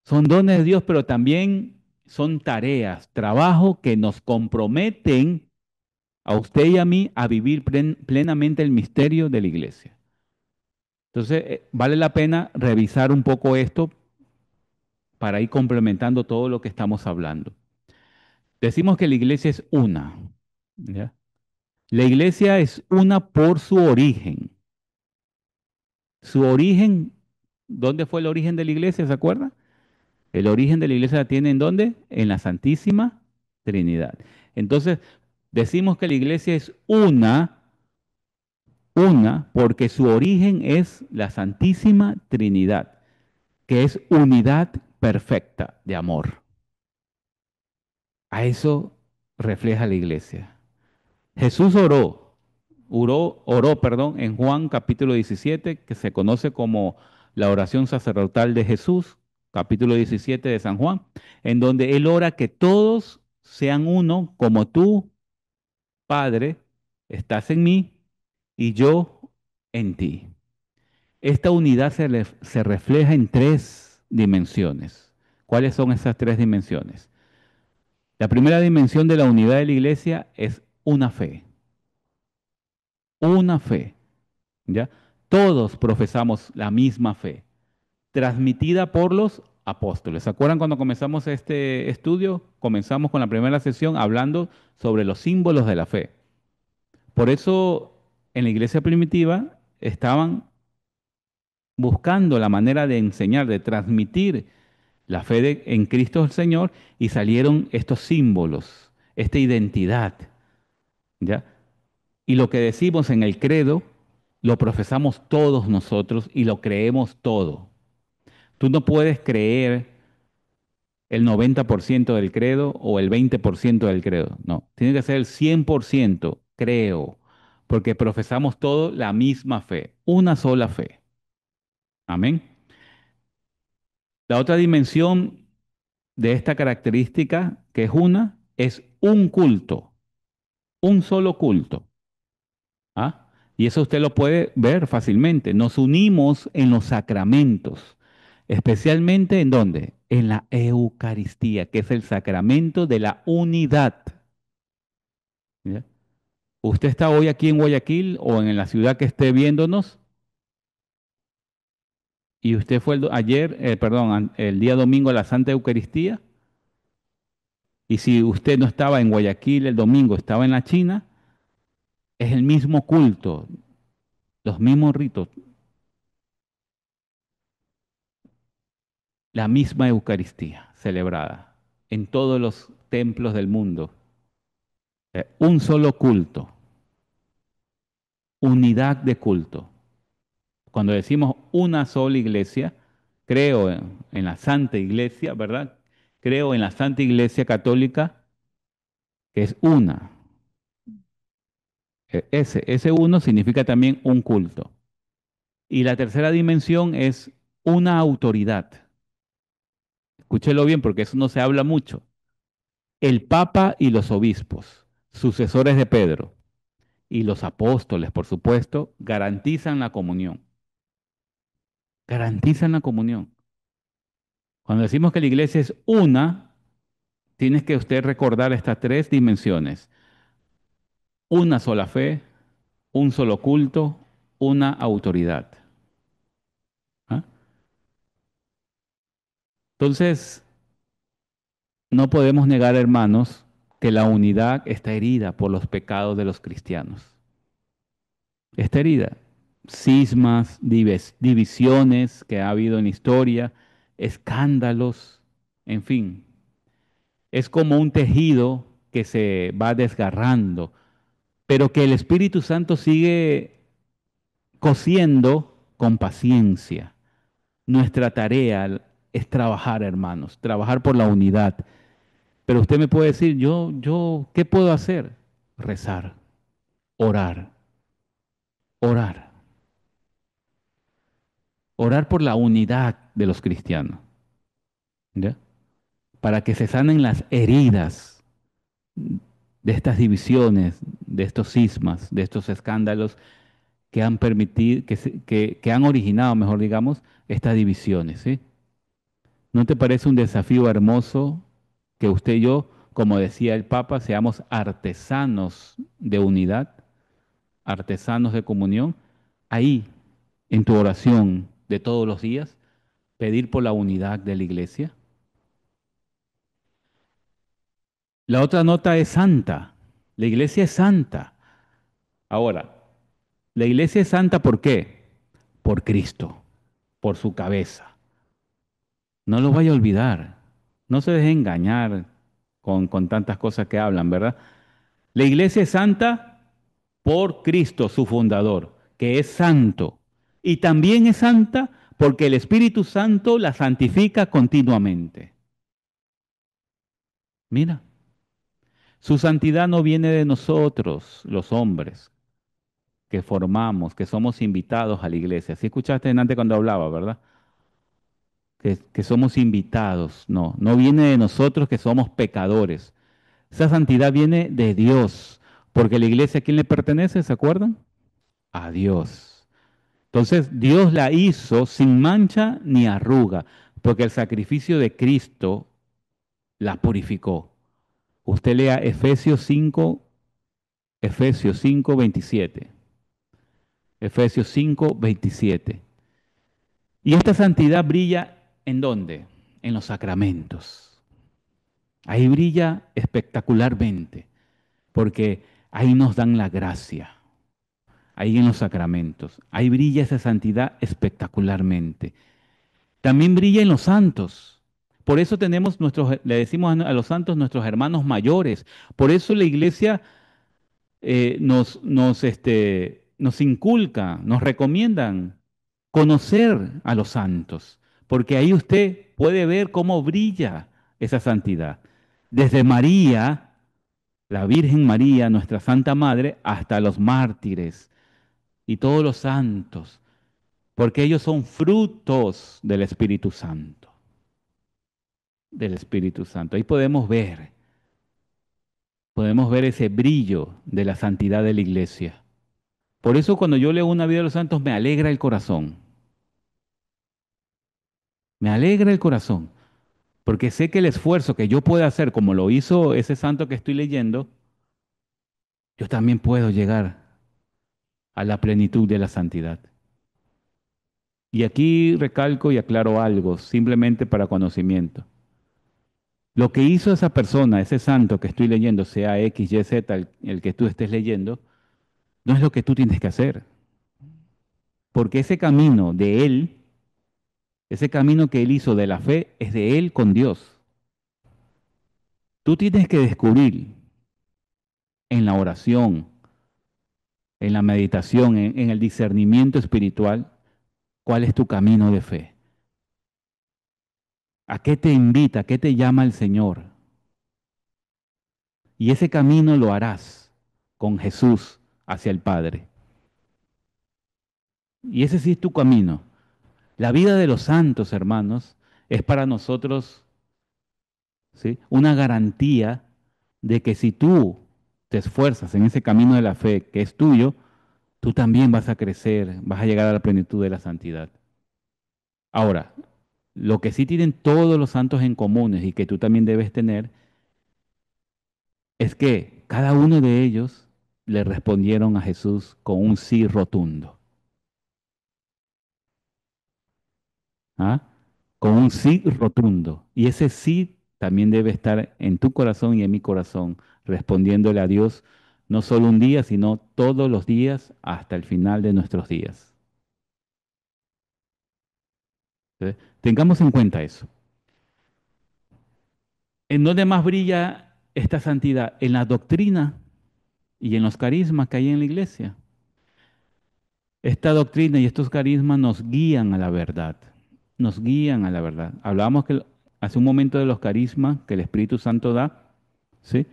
Son dones de Dios, pero también son tareas, trabajo que nos comprometen a usted y a mí a vivir plenamente el misterio de la iglesia. Entonces, vale la pena revisar un poco esto para ir complementando todo lo que estamos hablando. Decimos que la iglesia es una, ¿ya? La iglesia es una por su origen. Su origen, ¿dónde fue el origen de la iglesia? ¿Se acuerda? El origen de la iglesia la tiene ¿en dónde? En la Santísima Trinidad. Entonces, decimos que la iglesia es una, porque su origen es la Santísima Trinidad, que es unidad perfecta de amor. A eso refleja la iglesia. Jesús oró, en Juan capítulo 17, que se conoce como la oración sacerdotal de Jesús, capítulo 17 de San Juan, en donde él ora que todos sean uno como tú, Padre, estás en mí y yo en ti. Esta unidad se refleja en dimensiones. ¿Cuáles son esas tres dimensiones? La primera dimensión de la unidad de la iglesia es una fe, ¿ya? Todos profesamos la misma fe, transmitida por los apóstoles. ¿Se acuerdan cuando comenzamos este estudio? Comenzamos con la primera sesión hablando sobre los símbolos de la fe. Por eso en la iglesia primitiva estaban buscando la manera de enseñar, de transmitir la fe en Cristo el Señor y salieron estos símbolos, esta identidad, ¿ya? Y lo que decimos en el credo, lo profesamos todos nosotros y lo creemos todo. Tú no puedes creer el 90% del credo o el 20% del credo. No, tiene que ser el 100% creo, porque profesamos todo la misma fe, una sola fe. Amén. La otra dimensión de esta característica, que es una, es un culto, un solo culto. ¿Ah? Y eso usted lo puede ver fácilmente. Nos unimos en los sacramentos, especialmente ¿en dónde? En la Eucaristía, que es el sacramento de la unidad. ¿Ya? Usted está hoy aquí en Guayaquil o en la ciudad que esté viéndonos y usted fue ayer, perdón, el día domingo a la Santa Eucaristía. Y si usted no estaba en Guayaquil el domingo, estaba en la China, es el mismo culto, los mismos ritos, la misma Eucaristía celebrada en todos los templos del mundo. Un solo culto, unidad de culto. Cuando decimos una sola iglesia, creo en la Santa Iglesia, ¿verdad? Creo en la Santa Iglesia Católica, que es una. Ese uno significa también un culto. Y la tercera dimensión es una autoridad. Escúchelo bien porque eso no se habla mucho. El Papa y los obispos, sucesores de Pedro, y los apóstoles, por supuesto, garantizan la comunión. Garantizan la comunión. Cuando decimos que la iglesia es una, tienes que usted recordar estas tres dimensiones. Una sola fe, un solo culto, una autoridad. ¿Ah? Entonces, no podemos negar, hermanos, que la unidad está herida por los pecados de los cristianos. Está herida. Cismas, divisiones que ha habido en la historia, escándalos, en fin. Es como un tejido que se va desgarrando, pero que el Espíritu Santo sigue cosiendo con paciencia. Nuestra tarea es trabajar, hermanos, trabajar por la unidad. Pero usted me puede decir, ¿qué puedo hacer? Rezar, orar, orar, orar por la unidad de los cristianos, ¿ya? Para que se sanen las heridas de estas divisiones, de estos cismas, de estos escándalos que han permitido, que han originado, mejor digamos, estas divisiones, ¿sí? ¿No te parece un desafío hermoso que usted y yo, como decía el Papa, seamos artesanos de unidad, artesanos de comunión? Ahí, en tu oración de todos los días, pedir por la unidad de la iglesia. La otra nota es santa. La iglesia es santa. Ahora, la iglesia es santa ¿por qué? Por Cristo, por su cabeza. No lo vaya a olvidar. No se deje engañar con tantas cosas que hablan, ¿verdad? La iglesia es santa por Cristo, su fundador, que es santo. Y también es santa porque el Espíritu Santo la santifica continuamente. Mira, su santidad no viene de nosotros, los hombres, que formamos, que somos invitados a la iglesia. Así escuchaste antes cuando hablaba, ¿verdad? Que somos invitados. No, no viene de nosotros que somos pecadores. Esa santidad viene de Dios, porque la iglesia, ¿a quién le pertenece? ¿Se acuerdan? A Dios. Entonces, Dios la hizo sin mancha ni arruga, porque el sacrificio de Cristo la purificó. Usted lea Efesios 5, 27. Efesios 5, 27. Y esta santidad brilla ¿en dónde? En los sacramentos. Ahí brilla espectacularmente, porque ahí nos dan la gracia, ahí en los sacramentos. Ahí brilla esa santidad espectacularmente. También brilla en los santos. Por eso tenemos le decimos a los santos nuestros hermanos mayores. Por eso la iglesia nos inculca, nos recomiendan conocer a los santos, porque ahí usted puede ver cómo brilla esa santidad. Desde María, la Virgen María, nuestra Santa Madre, hasta los mártires y todos los santos, porque ellos son frutos del Espíritu Santo, del Espíritu Santo. Ahí podemos ver ese brillo de la santidad de la iglesia. Por eso cuando yo leo una vida de los santos me alegra el corazón. Me alegra el corazón, porque sé que el esfuerzo que yo pueda hacer, como lo hizo ese santo que estoy leyendo, yo también puedo llegar a la plenitud de la santidad. Y aquí recalco y aclaro algo, simplemente para conocimiento. Lo que hizo esa persona, ese santo que estoy leyendo, sea X, Y, Z, el que tú estés leyendo, no es lo que tú tienes que hacer. Porque ese camino de él, ese camino que él hizo de la fe, es de él con Dios. Tú tienes que descubrir en la oración, en la meditación, en el discernimiento espiritual, cuál es tu camino de fe. ¿A qué te invita? ¿A qué te llama el Señor? Y ese camino lo harás con Jesús hacia el Padre. Y ese sí es tu camino. La vida de los santos, hermanos, es para nosotros, ¿sí?, una garantía de que si tú te esfuerzas en ese camino de la fe que es tuyo, tú también vas a crecer, vas a llegar a la plenitud de la santidad. Ahora, lo que sí tienen todos los santos en común y que tú también debes tener es que cada uno de ellos le respondieron a Jesús con un sí rotundo. ¿Ah? Con un sí rotundo. Y ese sí también debe estar en tu corazón y en mi corazón, respondiéndole a Dios no solo un día, sino todos los días hasta el final de nuestros días. ¿Sí? Tengamos en cuenta eso. ¿En dónde más brilla esta santidad? En la doctrina y en los carismas que hay en la iglesia. Esta doctrina y estos carismas nos guían a la verdad, nos guían a la verdad. Hablábamos hace un momento de los carismas que el Espíritu Santo da, ¿sí?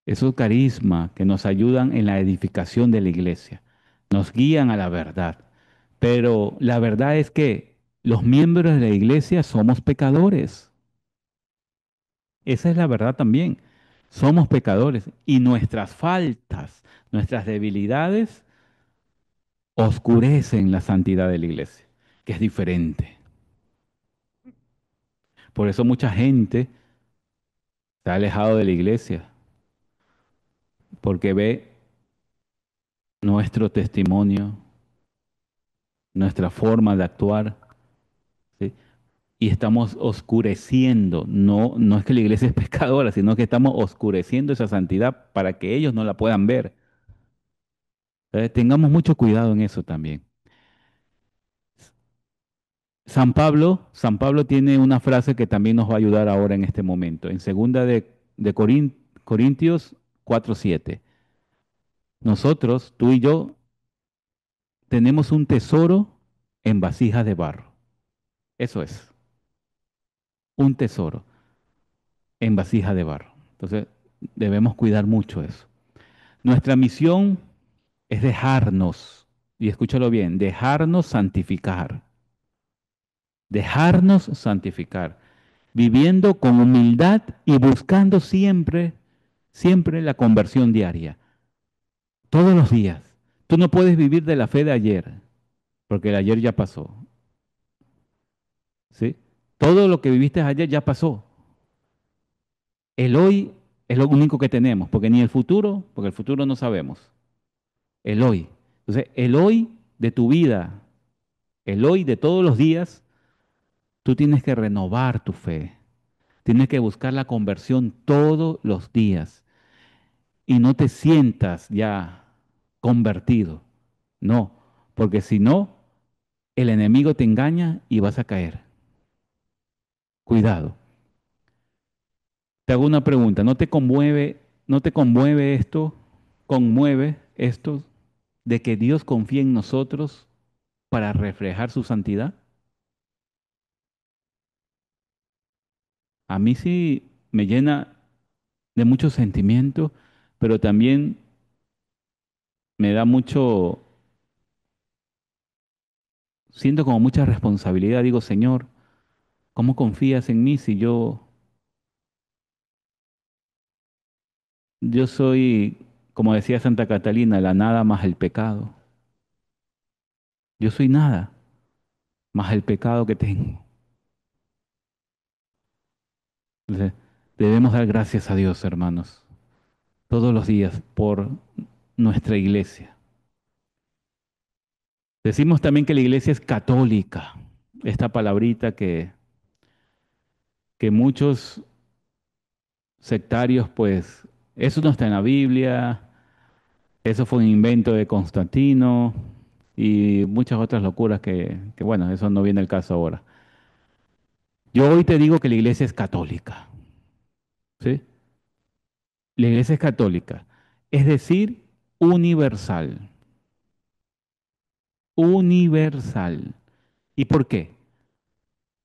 Esos carismas que nos ayudan en la edificación de la iglesia, nos guían a la verdad. Pero la verdad es que los miembros de la iglesia somos pecadores. Esa es la verdad también. Somos pecadores y nuestras faltas, nuestras debilidades oscurecen la santidad de la iglesia, que es diferente. Por eso mucha gente se ha alejado de la iglesia, porque ve nuestro testimonio, nuestra forma de actuar, ¿sí? Y estamos oscureciendo, no es que la iglesia es pecadora, sino que estamos oscureciendo esa santidad para que ellos no la puedan ver. Tengamos mucho cuidado en eso también. San Pablo tiene una frase que también nos va a ayudar ahora en este momento, en segunda de Corintios 4:7. Nosotros, tú y yo, tenemos un tesoro en vasijas de barro. Eso es, un tesoro en vasija de barro. Entonces, debemos cuidar mucho eso. Nuestra misión es dejarnos, y escúchalo bien, dejarnos santificar, viviendo con humildad y buscando siempre, siempre la conversión diaria, todos los días. Tú no puedes vivir de la fe de ayer, porque el ayer ya pasó. ¿sí? Todo lo que viviste ayer ya pasó. El hoy es lo único que tenemos, porque ni el futuro, porque el futuro no sabemos. El hoy. Entonces, el hoy de tu vida, el hoy de todos los días, tú tienes que renovar tu fe. Tienes que buscar la conversión todos los días y no te sientas ya convertido. No, porque si no, el enemigo te engaña y vas a caer. Cuidado. Te hago una pregunta, ¿no te conmueve esto de que Dios confía en nosotros para reflejar su santidad? A mí sí me llena de mucho sentimiento, pero también me da mucho, siento como mucha responsabilidad. Digo, Señor, ¿cómo confías en mí si yo soy, como decía Santa Catalina, la nada más el pecado? Yo soy nada más el pecado que tengo. Entonces, debemos dar gracias a Dios, hermanos, todos los días por nuestra iglesia. Decimos también que la iglesia es católica. Esta palabrita que muchos sectarios, pues, eso no está en la Biblia, eso fue un invento de Constantino y muchas otras locuras que bueno, eso no viene al caso ahora. Yo hoy te digo que la iglesia es católica, ¿sí? La iglesia es católica, es decir, universal, universal. ¿Y por qué?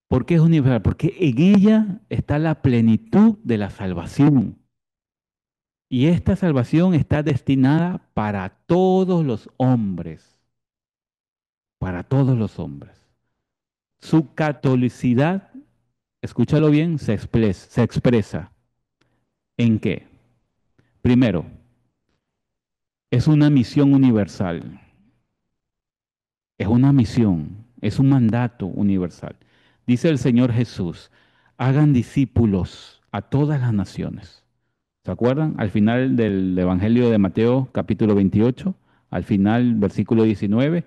¿Por qué es universal? Porque en ella está la plenitud de la salvación. Y esta salvación está destinada para todos los hombres, para todos los hombres. Su catolicidad, escúchalo bien, se expresa ¿en qué? Primero, es una misión universal, es una misión, es un mandato universal. Dice el Señor Jesús, hagan discípulos a todas las naciones. ¿Se acuerdan? Al final del Evangelio de Mateo, capítulo 28, al final, versículo 19,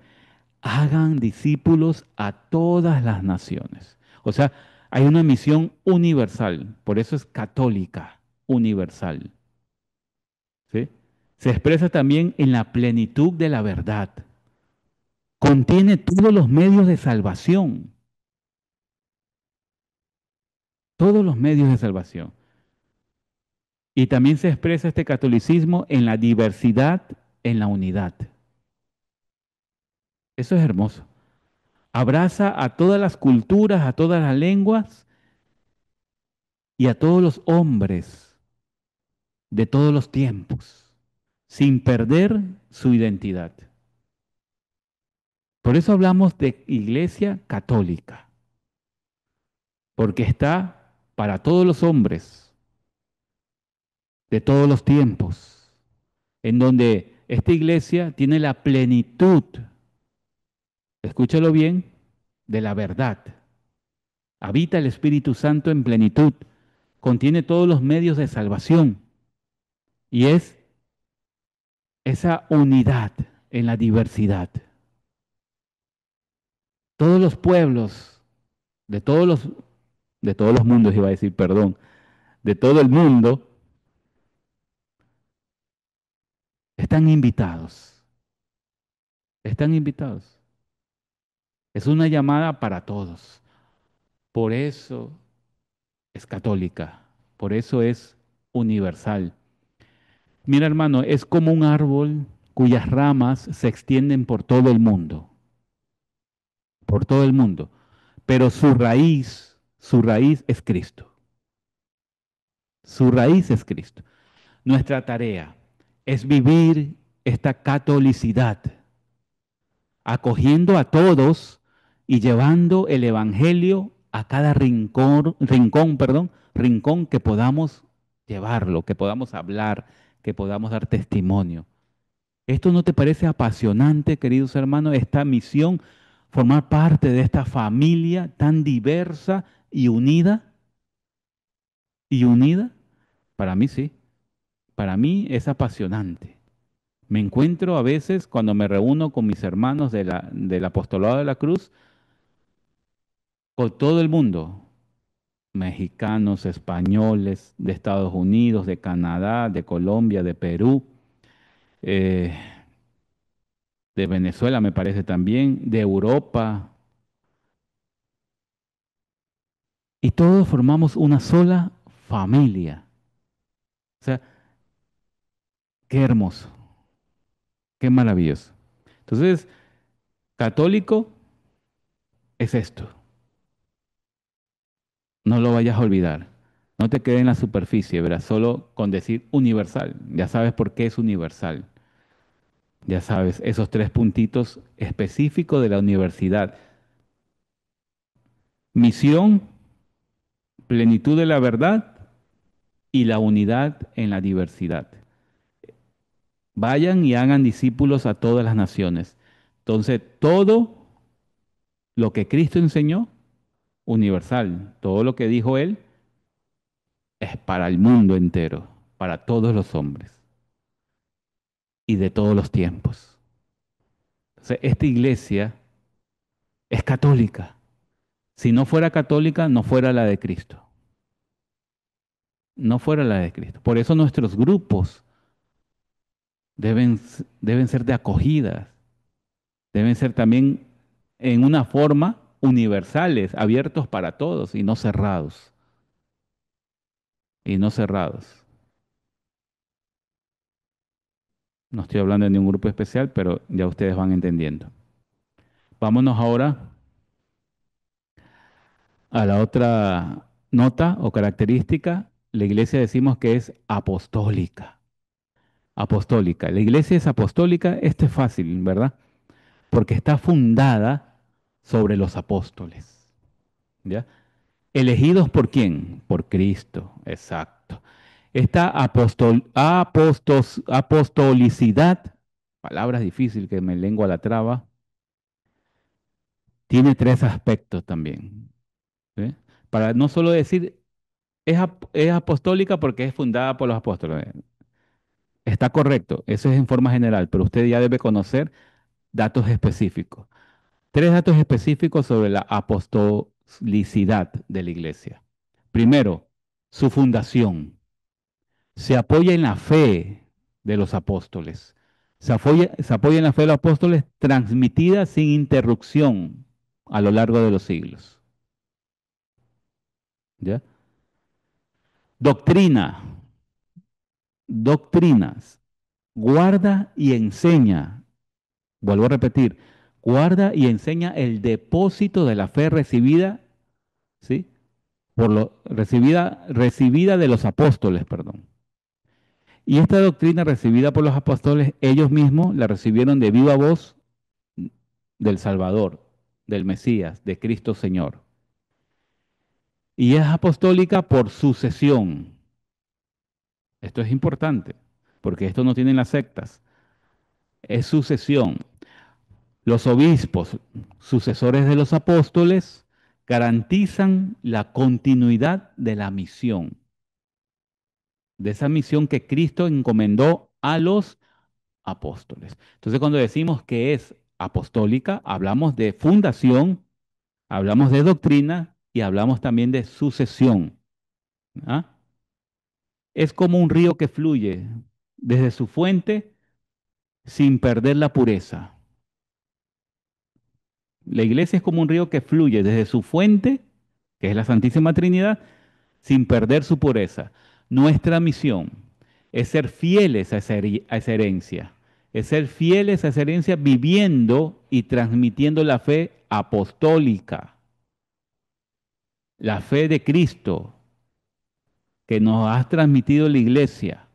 hagan discípulos a todas las naciones. O sea, hay una misión universal, por eso es católica, universal. ¿Sí? Se expresa también en la plenitud de la verdad. Contiene todos los medios de salvación, todos los medios de salvación. Y también se expresa este catolicismo en la diversidad, en la unidad. Eso es hermoso. Abraza a todas las culturas, a todas las lenguas y a todos los hombres de todos los tiempos, sin perder su identidad. Por eso hablamos de iglesia católica, porque está para todos los hombres de todos los tiempos, en donde esta iglesia tiene la plenitud, escúchalo bien, de la verdad. Habita el Espíritu Santo en plenitud, contiene todos los medios de salvación y es esa unidad en la diversidad. Todos los pueblos de todos los mundos, iba a decir, perdón, de todo el mundo, están invitados. Están invitados. Es una llamada para todos. Por eso es católica. Por eso es universal. Mira, hermano, es como un árbol cuyas ramas se extienden por todo el mundo. Por todo el mundo. Pero su raíz es Cristo. Su raíz es Cristo. Nuestra tarea es vivir esta catolicidad, acogiendo a todos y llevando el evangelio a cada rincón que podamos llevarlo, que podamos hablar, que podamos dar testimonio. ¿Esto no te parece apasionante, queridos hermanos, esta misión formar parte de esta familia tan diversa y unida? ¿Y unida? Para mí sí. Para mí es apasionante. Me encuentro a veces cuando me reúno con mis hermanos del Apostolado de la Cruz, con todo el mundo, mexicanos, españoles, de Estados Unidos, de Canadá, de Colombia, de Perú, eh, de Venezuela me parece también, de Europa, y todos formamos una sola familia. O sea, qué hermoso, qué maravilloso. Entonces, católico es esto, no lo vayas a olvidar. No te quedes en la superficie, verás, solo con decir universal. Ya sabes por qué es universal. Ya sabes, esos tres puntitos específicos de la universidad. Misión, plenitud de la verdad y la unidad en la diversidad. Vayan y hagan discípulos a todas las naciones. Entonces, todo lo que Cristo enseñó, universal. Todo lo que dijo Él es para el mundo entero, para todos los hombres y de todos los tiempos. Entonces, esta iglesia es católica. Si no fuera católica, no fuera la de Cristo. No fuera la de Cristo. Por eso nuestros grupos deben ser de acogida, deben ser también en una forma universales, abiertos para todos y no cerrados. Y no cerrados. No estoy hablando de ningún grupo especial, pero ya ustedes van entendiendo. Vámonos ahora a la otra nota o característica. La iglesia decimos que es apostólica. Apostólica. La iglesia es apostólica, esto es fácil, ¿verdad? Porque está fundada sobre los apóstoles. ¿Ya? ¿Elegidos por quién? Por Cristo, exacto. Esta apostolicidad, palabras difíciles que me lengua la traba, tiene tres aspectos también. ¿Sí? Para no solo decir es apostólica porque es fundada por los apóstoles. Está correcto, eso es en forma general, pero usted ya debe conocer datos específicos. Tres datos específicos sobre la apostolicidad de la iglesia. Primero, su fundación. Se apoya en la fe de los apóstoles. Se apoya en la fe de los apóstoles transmitida sin interrupción a lo largo de los siglos. ¿Ya? Doctrina, doctrinas, guarda y enseña. Vuelvo a repetir, guarda y enseña el depósito de la fe recibida, ¿sí? Recibida de los apóstoles, perdón. Y esta doctrina recibida por los apóstoles, ellos mismos la recibieron de viva voz del Salvador, del Mesías, de Cristo Señor. Y es apostólica por sucesión. Esto es importante, porque esto no tienen las sectas. Es sucesión. Los obispos, sucesores de los apóstoles, garantizan la continuidad de la misión, de esa misión que Cristo encomendó a los apóstoles. Entonces, cuando decimos que es apostólica, hablamos de fundación, hablamos de doctrina y hablamos también de sucesión. ¿Ah? Es como un río que fluye desde su fuente sin perder la pureza. La iglesia es como un río que fluye desde su fuente, que es la Santísima Trinidad, sin perder su pureza. Nuestra misión es ser fieles a esa herencia, es ser fieles a esa herencia viviendo y transmitiendo la fe apostólica, la fe de Cristo que nos ha transmitido la iglesia.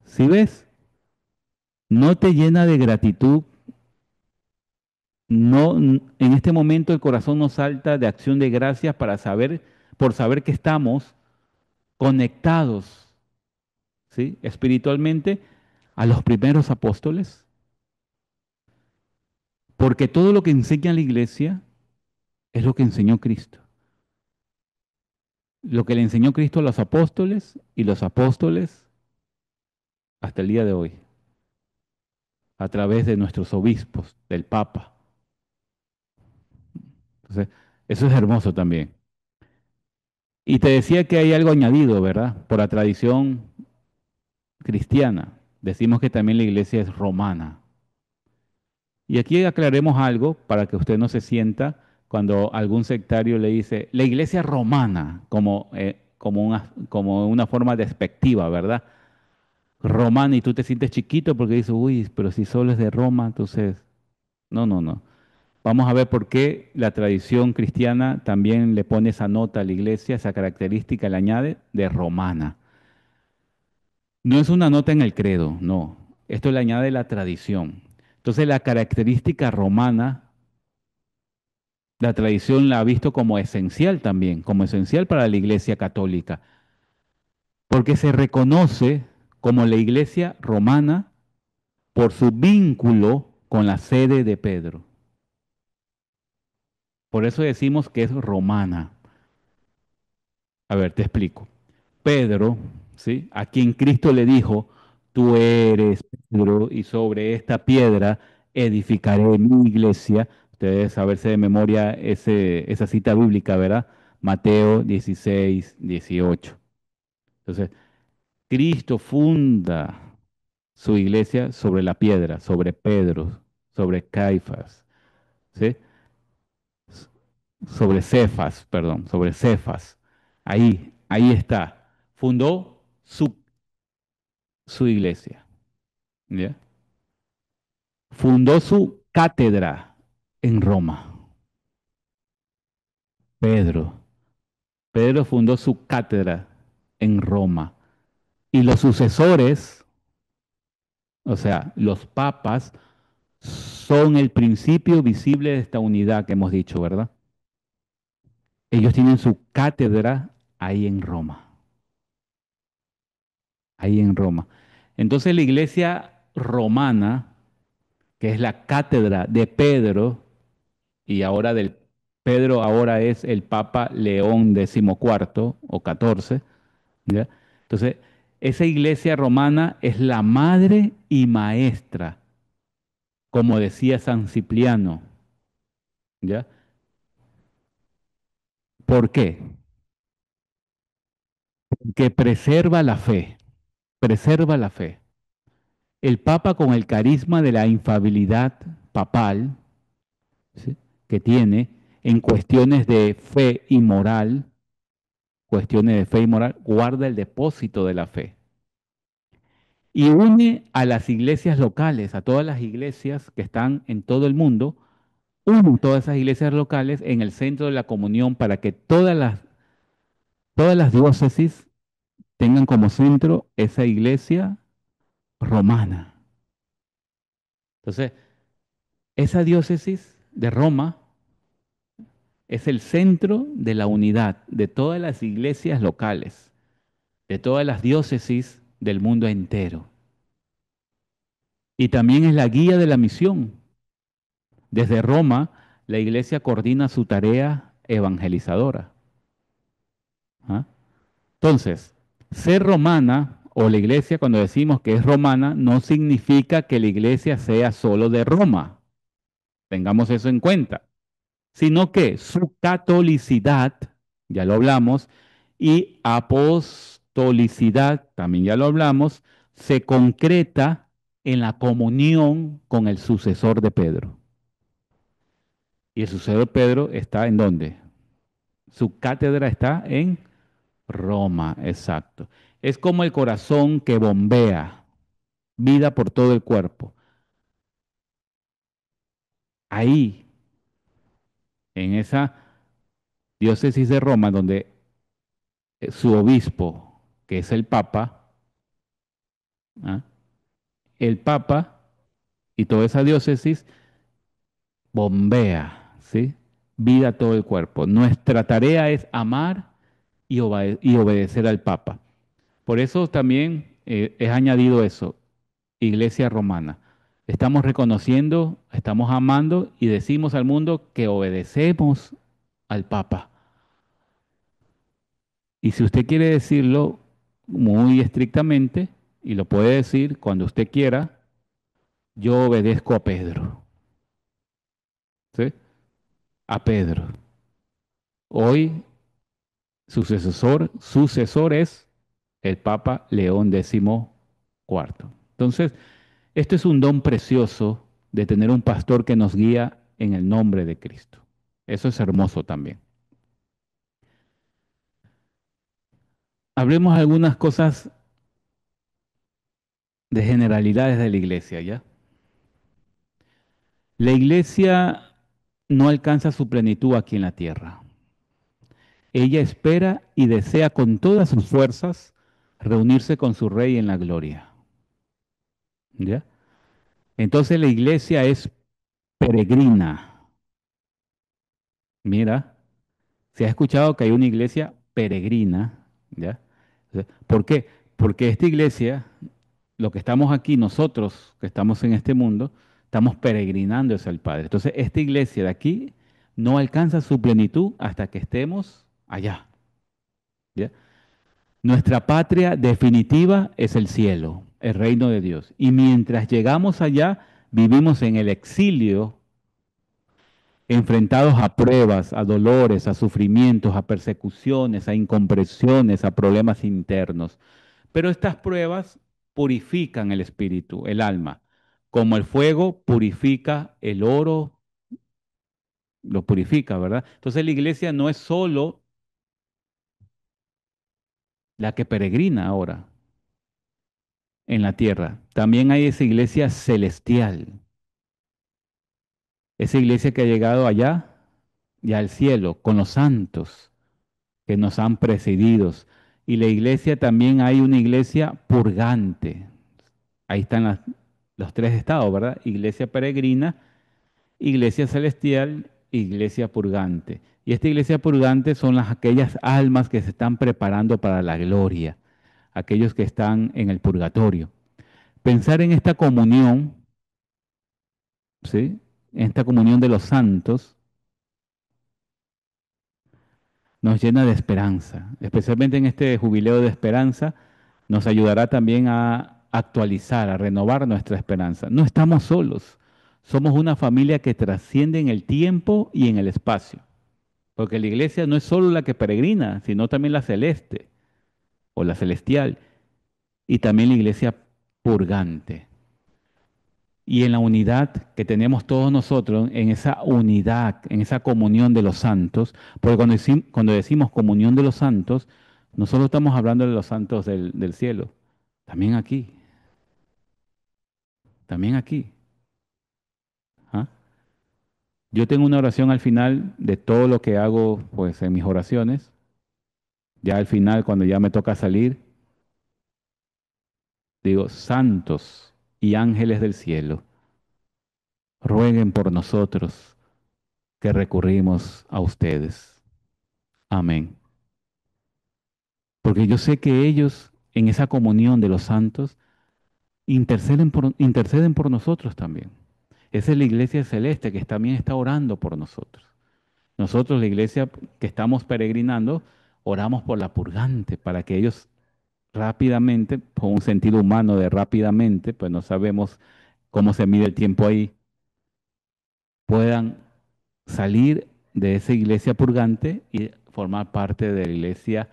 ¿Sí ves? No te llena de gratitud, no, en este momento el corazón nos salta de acción de gracias por saber que estamos conectados, ¿sí? Espiritualmente a los primeros apóstoles. Porque todo lo que enseña la iglesia es lo que enseñó Cristo. Lo que le enseñó Cristo a los apóstoles y los apóstoles hasta el día de hoy, a través de nuestros obispos, del Papa. Entonces, eso es hermoso también. Y te decía que hay algo añadido, ¿verdad? Por la tradición cristiana. Decimos que también la iglesia es romana. Y aquí aclaremos algo para que usted no se sienta cuando algún sectario le dice la iglesia romana como una forma despectiva, ¿verdad? Romana y tú te sientes chiquito porque dices, uy, pero si solo es de Roma, entonces, no, no, no. Vamos a ver por qué la tradición cristiana también le pone esa nota a la iglesia, esa característica le añade de romana. No es una nota en el credo, no. Esto le añade la tradición. Entonces la característica romana, la tradición la ha visto como esencial también, como esencial para la iglesia católica, porque se reconoce como la iglesia romana por su vínculo con la sede de Pedro. Por eso decimos que es romana. A ver, te explico. Pedro, ¿sí? A quien Cristo le dijo, tú eres Pedro y sobre esta piedra edificaré mi iglesia. Ustedes saberse de memoria esa cita bíblica, ¿verdad? Mateo 16, 18. Entonces, Cristo funda su iglesia sobre la piedra, sobre Pedro, sobre Caifás, ¿sí? Sobre Cefas, perdón, sobre Cefas. Ahí está. Fundó su iglesia, ¿ya? Fundó su cátedra en Roma. Pedro. Pedro fundó su cátedra en Roma. Y los sucesores, o sea, los papas, son el principio visible de esta unidad que hemos dicho, ¿verdad? Ellos tienen su cátedra ahí en Roma, ahí en Roma. Entonces la iglesia romana, que es la cátedra de Pedro, y ahora del Pedro ahora es el Papa León XIV o XIV, ¿ya? Entonces, esa iglesia romana es la madre y maestra, como decía San Cipriano, ¿ya? ¿Por qué? Que preserva la fe, preserva la fe. El Papa con el carisma de la infabilidad papal, ¿sí? Que tiene en cuestiones de fe y moral, guarda el depósito de la fe. Y une a las iglesias locales, a todas las iglesias que están en todo el mundo, une todas esas iglesias locales en el centro de la comunión para que todas las diócesis tengan como centro esa iglesia romana. Entonces, esa diócesis de Roma es el centro de la unidad de todas las iglesias locales, de todas las diócesis del mundo entero. Y también es la guía de la misión. Desde Roma, la iglesia coordina su tarea evangelizadora. ¿Ah? Entonces, ser romana o la iglesia, cuando decimos que es romana, no significa que la iglesia sea solo de Roma. Tengamos eso en cuenta. Sino que su catolicidad, ya lo hablamos, y apostolicidad, también ya lo hablamos, se concreta en la comunión con el sucesor de Pedro. Y el sucesor de Pedro está ¿en dónde? Su cátedra está en Roma, exacto. Es como el corazón que bombea vida por todo el cuerpo. Ahí, en esa diócesis de Roma, donde su obispo, que es el Papa, ¿ah? El Papa y toda esa diócesis bombea, ¿sí? Vida a todo el cuerpo. Nuestra tarea es amar y obedecer al Papa. Por eso también es añadido eso, Iglesia Romana. Estamos reconociendo, estamos amando y decimos al mundo que obedecemos al Papa. Y si usted quiere decirlo muy estrictamente, y lo puede decir cuando usted quiera, yo obedezco a Pedro. ¿Sí? A Pedro. Hoy sucesor es el Papa León XIV. Entonces, esto es un don precioso de tener un pastor que nos guía en el nombre de Cristo. Eso es hermoso también. Hablemos algunas cosas de generalidades de la iglesia, ¿ya? La iglesia no alcanza su plenitud aquí en la tierra. Ella espera y desea con todas sus fuerzas reunirse con su rey en la gloria, ¿ya? Entonces la iglesia es peregrina. Mira, se ha escuchado que hay una iglesia peregrina, ¿ya? ¿Por qué? Porque esta iglesia, lo que estamos aquí, nosotros que estamos en este mundo, estamos peregrinando hacia el Padre. Entonces, esta iglesia de aquí no alcanza su plenitud hasta que estemos allá, ¿ya? Nuestra patria definitiva es el cielo, el reino de Dios. Y mientras llegamos allá, vivimos en el exilio, enfrentados a pruebas, a dolores, a sufrimientos, a persecuciones, a incomprensiones, a problemas internos. Pero estas pruebas purifican el espíritu, el alma, como el fuego purifica el oro, lo purifica, ¿verdad? Entonces la iglesia no es solo la que peregrina ahora en la tierra, también hay esa iglesia celestial, esa iglesia que ha llegado allá y al cielo con los santos que nos han precedido. Y la iglesia también hay una iglesia purgante. Ahí están los tres estados, ¿verdad? Iglesia peregrina, iglesia celestial, iglesia purgante. Y esta iglesia purgante son aquellas almas que se están preparando para la gloria, aquellos que están en el purgatorio. Pensar en esta comunión, ¿sí? En esta comunión de los santos, nos llena de esperanza, especialmente en este jubileo de esperanza, nos ayudará también a actualizar, a renovar nuestra esperanza. No estamos solos, somos una familia que trasciende en el tiempo y en el espacio, porque la iglesia no es solo la que peregrina, sino también la celeste o la celestial, y también la iglesia purgante. Y en la unidad que tenemos todos nosotros, en esa unidad, en esa comunión de los santos, porque cuando decimos comunión de los santos, no solo estamos hablando de los santos del cielo, también aquí, también aquí. ¿Ah? Yo tengo una oración al final de todo lo que hago pues en mis oraciones, ya al final cuando ya me toca salir, digo, santos y ángeles del cielo, rueguen por nosotros que recurrimos a ustedes. Amén. Porque yo sé que ellos, en esa comunión de los santos, interceden por nosotros también. Esa es la iglesia celeste que también está orando por nosotros. Nosotros, la iglesia que estamos peregrinando, oramos por la purgante, para que ellos rápidamente, con un sentido humano de rápidamente, pues no sabemos cómo se mide el tiempo ahí, puedan salir de esa iglesia purgante y formar parte de la iglesia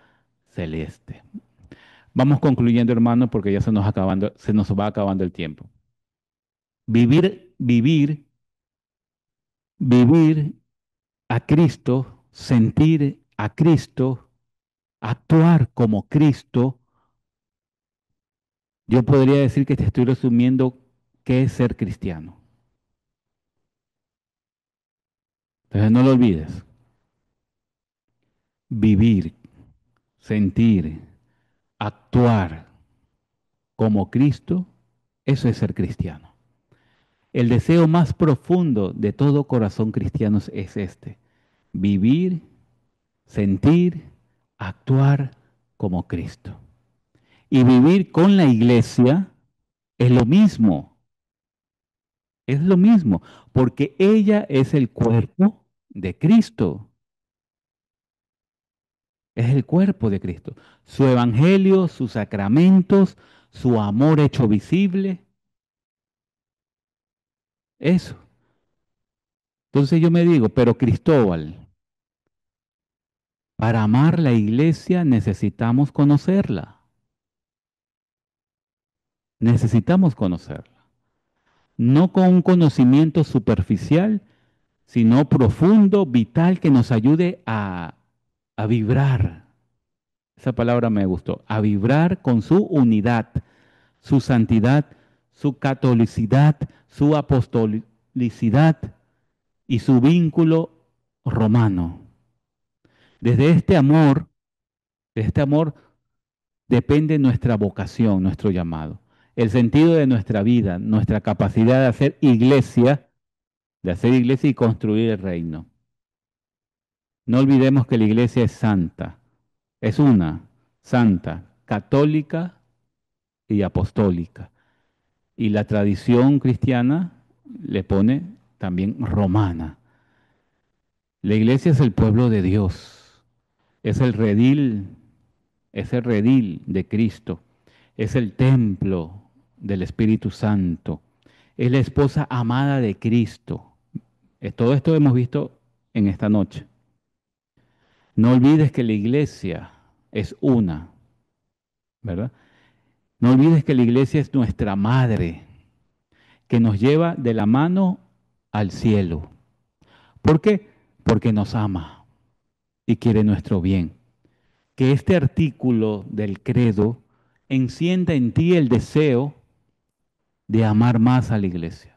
celeste. Vamos concluyendo, hermano, porque ya se nos va acabando el tiempo. Vivir a Cristo, sentir a Cristo, actuar como Cristo. Yo podría decir que te estoy resumiendo qué es ser cristiano. Entonces no lo olvides. Vivir, sentir, actuar como Cristo, eso es ser cristiano. El deseo más profundo de todo corazón cristiano es este: vivir, sentir, actuar como Cristo. Y vivir con la iglesia es lo mismo. Es lo mismo, porque ella es el cuerpo de Cristo. Es el cuerpo de Cristo. Su evangelio, sus sacramentos, su amor hecho visible, eso. Entonces yo me digo, pero Cristóbal, para amar la iglesia necesitamos conocerla. Necesitamos conocerla. No con un conocimiento superficial, sino profundo, vital, que nos ayude a vibrar. Esa palabra me gustó. A vibrar con su unidad, su santidad, su catolicidad, su apostolicidad y su vínculo romano. Desde de este amor depende nuestra vocación, nuestro llamado, el sentido de nuestra vida, nuestra capacidad de hacer iglesia y construir el reino. No olvidemos que la iglesia es santa, es una, santa, católica y apostólica. Y la tradición cristiana le pone también romana. La iglesia es el pueblo de Dios, es es el redil de Cristo, es el templo del Espíritu Santo, es la esposa amada de Cristo. Todo esto hemos visto en esta noche. No olvides que la iglesia es una, ¿verdad? No olvides que la iglesia es nuestra madre, que nos lleva de la mano al cielo. ¿Por qué? Porque nos ama y quiere nuestro bien. Que este artículo del credo encienda en ti el deseo de amar más a la iglesia.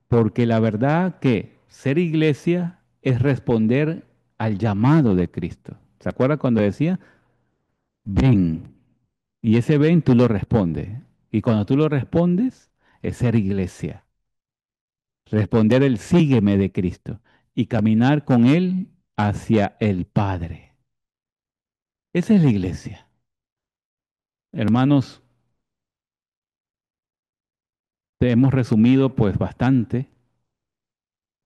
Porque la verdad que ser iglesia es responder al llamado de Cristo. ¿Se acuerda cuando decía, ven? Y ese ven tú lo respondes. Y cuando tú lo respondes, es ser iglesia. Responder el sígueme de Cristo y caminar con Él hacia el Padre. Esa es la iglesia. Hermanos, te hemos resumido pues bastante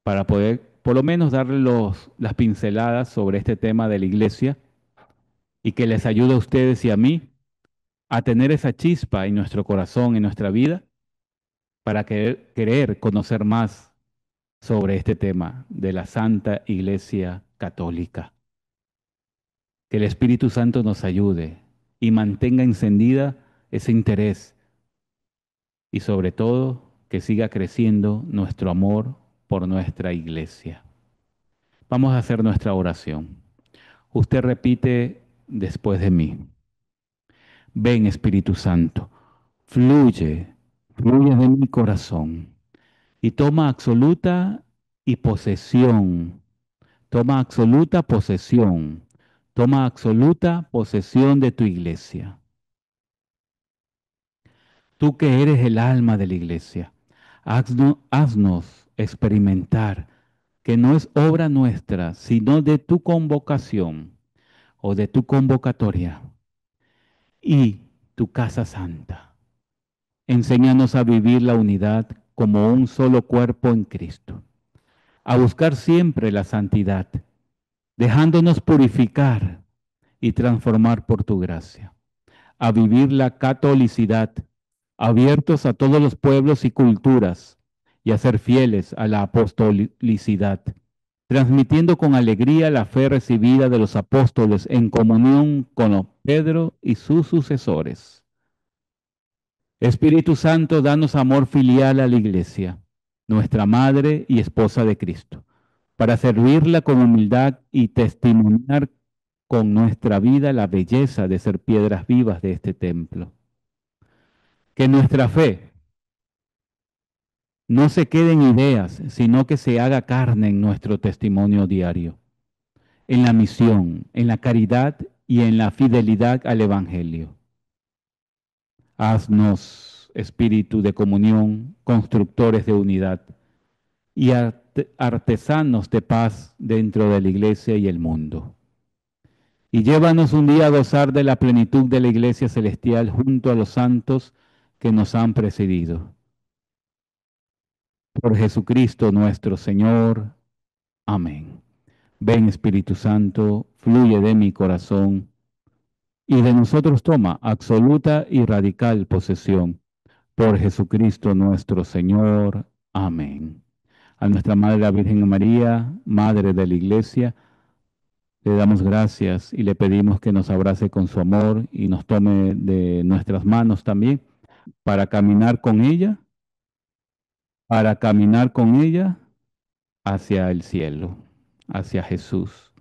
para poder por lo menos darle las pinceladas sobre este tema de la iglesia y que les ayude a ustedes y a mí a tener esa chispa en nuestro corazón, en nuestra vida, para querer conocer más sobre este tema de la Santa Iglesia Católica. Que el Espíritu Santo nos ayude y mantenga encendida ese interés y sobre todo que siga creciendo nuestro amor por nuestra iglesia. Vamos a hacer nuestra oración. Usted repite después de mí. Ven Espíritu Santo, fluye, fluye de mi corazón y toma absoluta y posesión, toma absoluta posesión, toma absoluta posesión de tu iglesia. Tú que eres el alma de la iglesia, haznos experimentar que no es obra nuestra, sino de tu convocación o de tu convocatoria y tu casa santa. Enséñanos a vivir la unidad como un solo cuerpo en Cristo, a buscar siempre la santidad, dejándonos purificar y transformar por tu gracia, a vivir la catolicidad, abiertos a todos los pueblos y culturas, y a ser fieles a la apostolicidad, transmitiendo con alegría la fe recibida de los apóstoles en comunión con Pedro y sus sucesores. Espíritu Santo, danos amor filial a la Iglesia, nuestra Madre y Esposa de Cristo, para servirla con humildad y testimoniar con nuestra vida la belleza de ser piedras vivas de este templo. Que nuestra fe no se quede en ideas, sino que se haga carne en nuestro testimonio diario, en la misión, en la caridad y en la fidelidad al Evangelio. Haznos, espíritu de comunión, constructores de unidad y artesanos de paz dentro de la iglesia y el mundo. Y llévanos un día a gozar de la plenitud de la iglesia celestial junto a los santos que nos han precedido. Por Jesucristo nuestro Señor. Amén. Ven Espíritu Santo, fluye de mi corazón y de nosotros toma absoluta y radical posesión. Por Jesucristo nuestro Señor. Amén. A nuestra Madre la Virgen María, Madre de la Iglesia, le damos gracias y le pedimos que nos abrace con su amor y nos tome de nuestras manos también para caminar con ella, para caminar con ella hacia el cielo, hacia Jesús.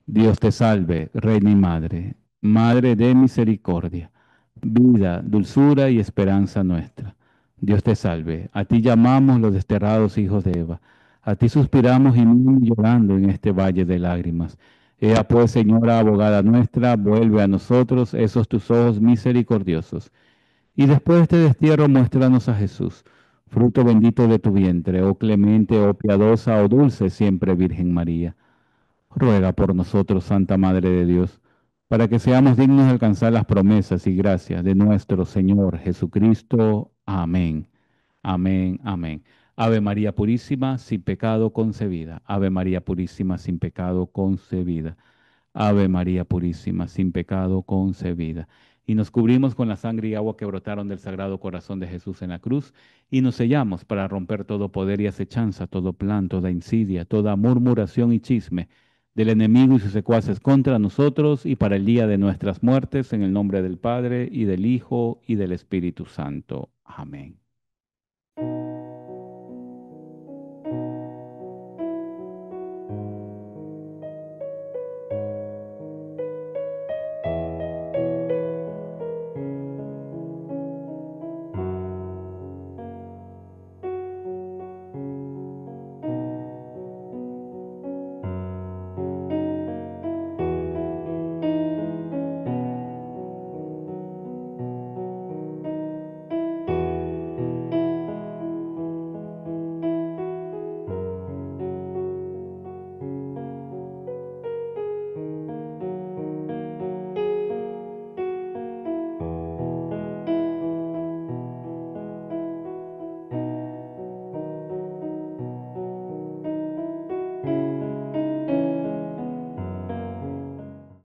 Dios te salve, Reina y Madre, Madre de misericordia, vida, dulzura y esperanza nuestra. Dios te salve, a ti llamamos los desterrados hijos de Eva, a ti suspiramos y llorando en este valle de lágrimas. Ea pues, Señora abogada nuestra, vuelve a nosotros esos tus ojos misericordiosos. Y después de este destierro, muéstranos a Jesús, fruto bendito de tu vientre, oh clemente, oh piadosa, oh dulce siempre Virgen María. Ruega por nosotros, Santa Madre de Dios, para que seamos dignos de alcanzar las promesas y gracias de nuestro Señor Jesucristo. Amén. Amén. Amén. Ave María Purísima, sin pecado concebida. Ave María Purísima, sin pecado concebida. Ave María Purísima, sin pecado concebida. Y nos cubrimos con la sangre y agua que brotaron del Sagrado Corazón de Jesús en la cruz, y nos sellamos para romper todo poder y acechanza, todo plan, toda insidia, toda murmuración y chisme del enemigo y sus secuaces contra nosotros, y para el día de nuestras muertes, en el nombre del Padre, y del Hijo, y del Espíritu Santo. Amén.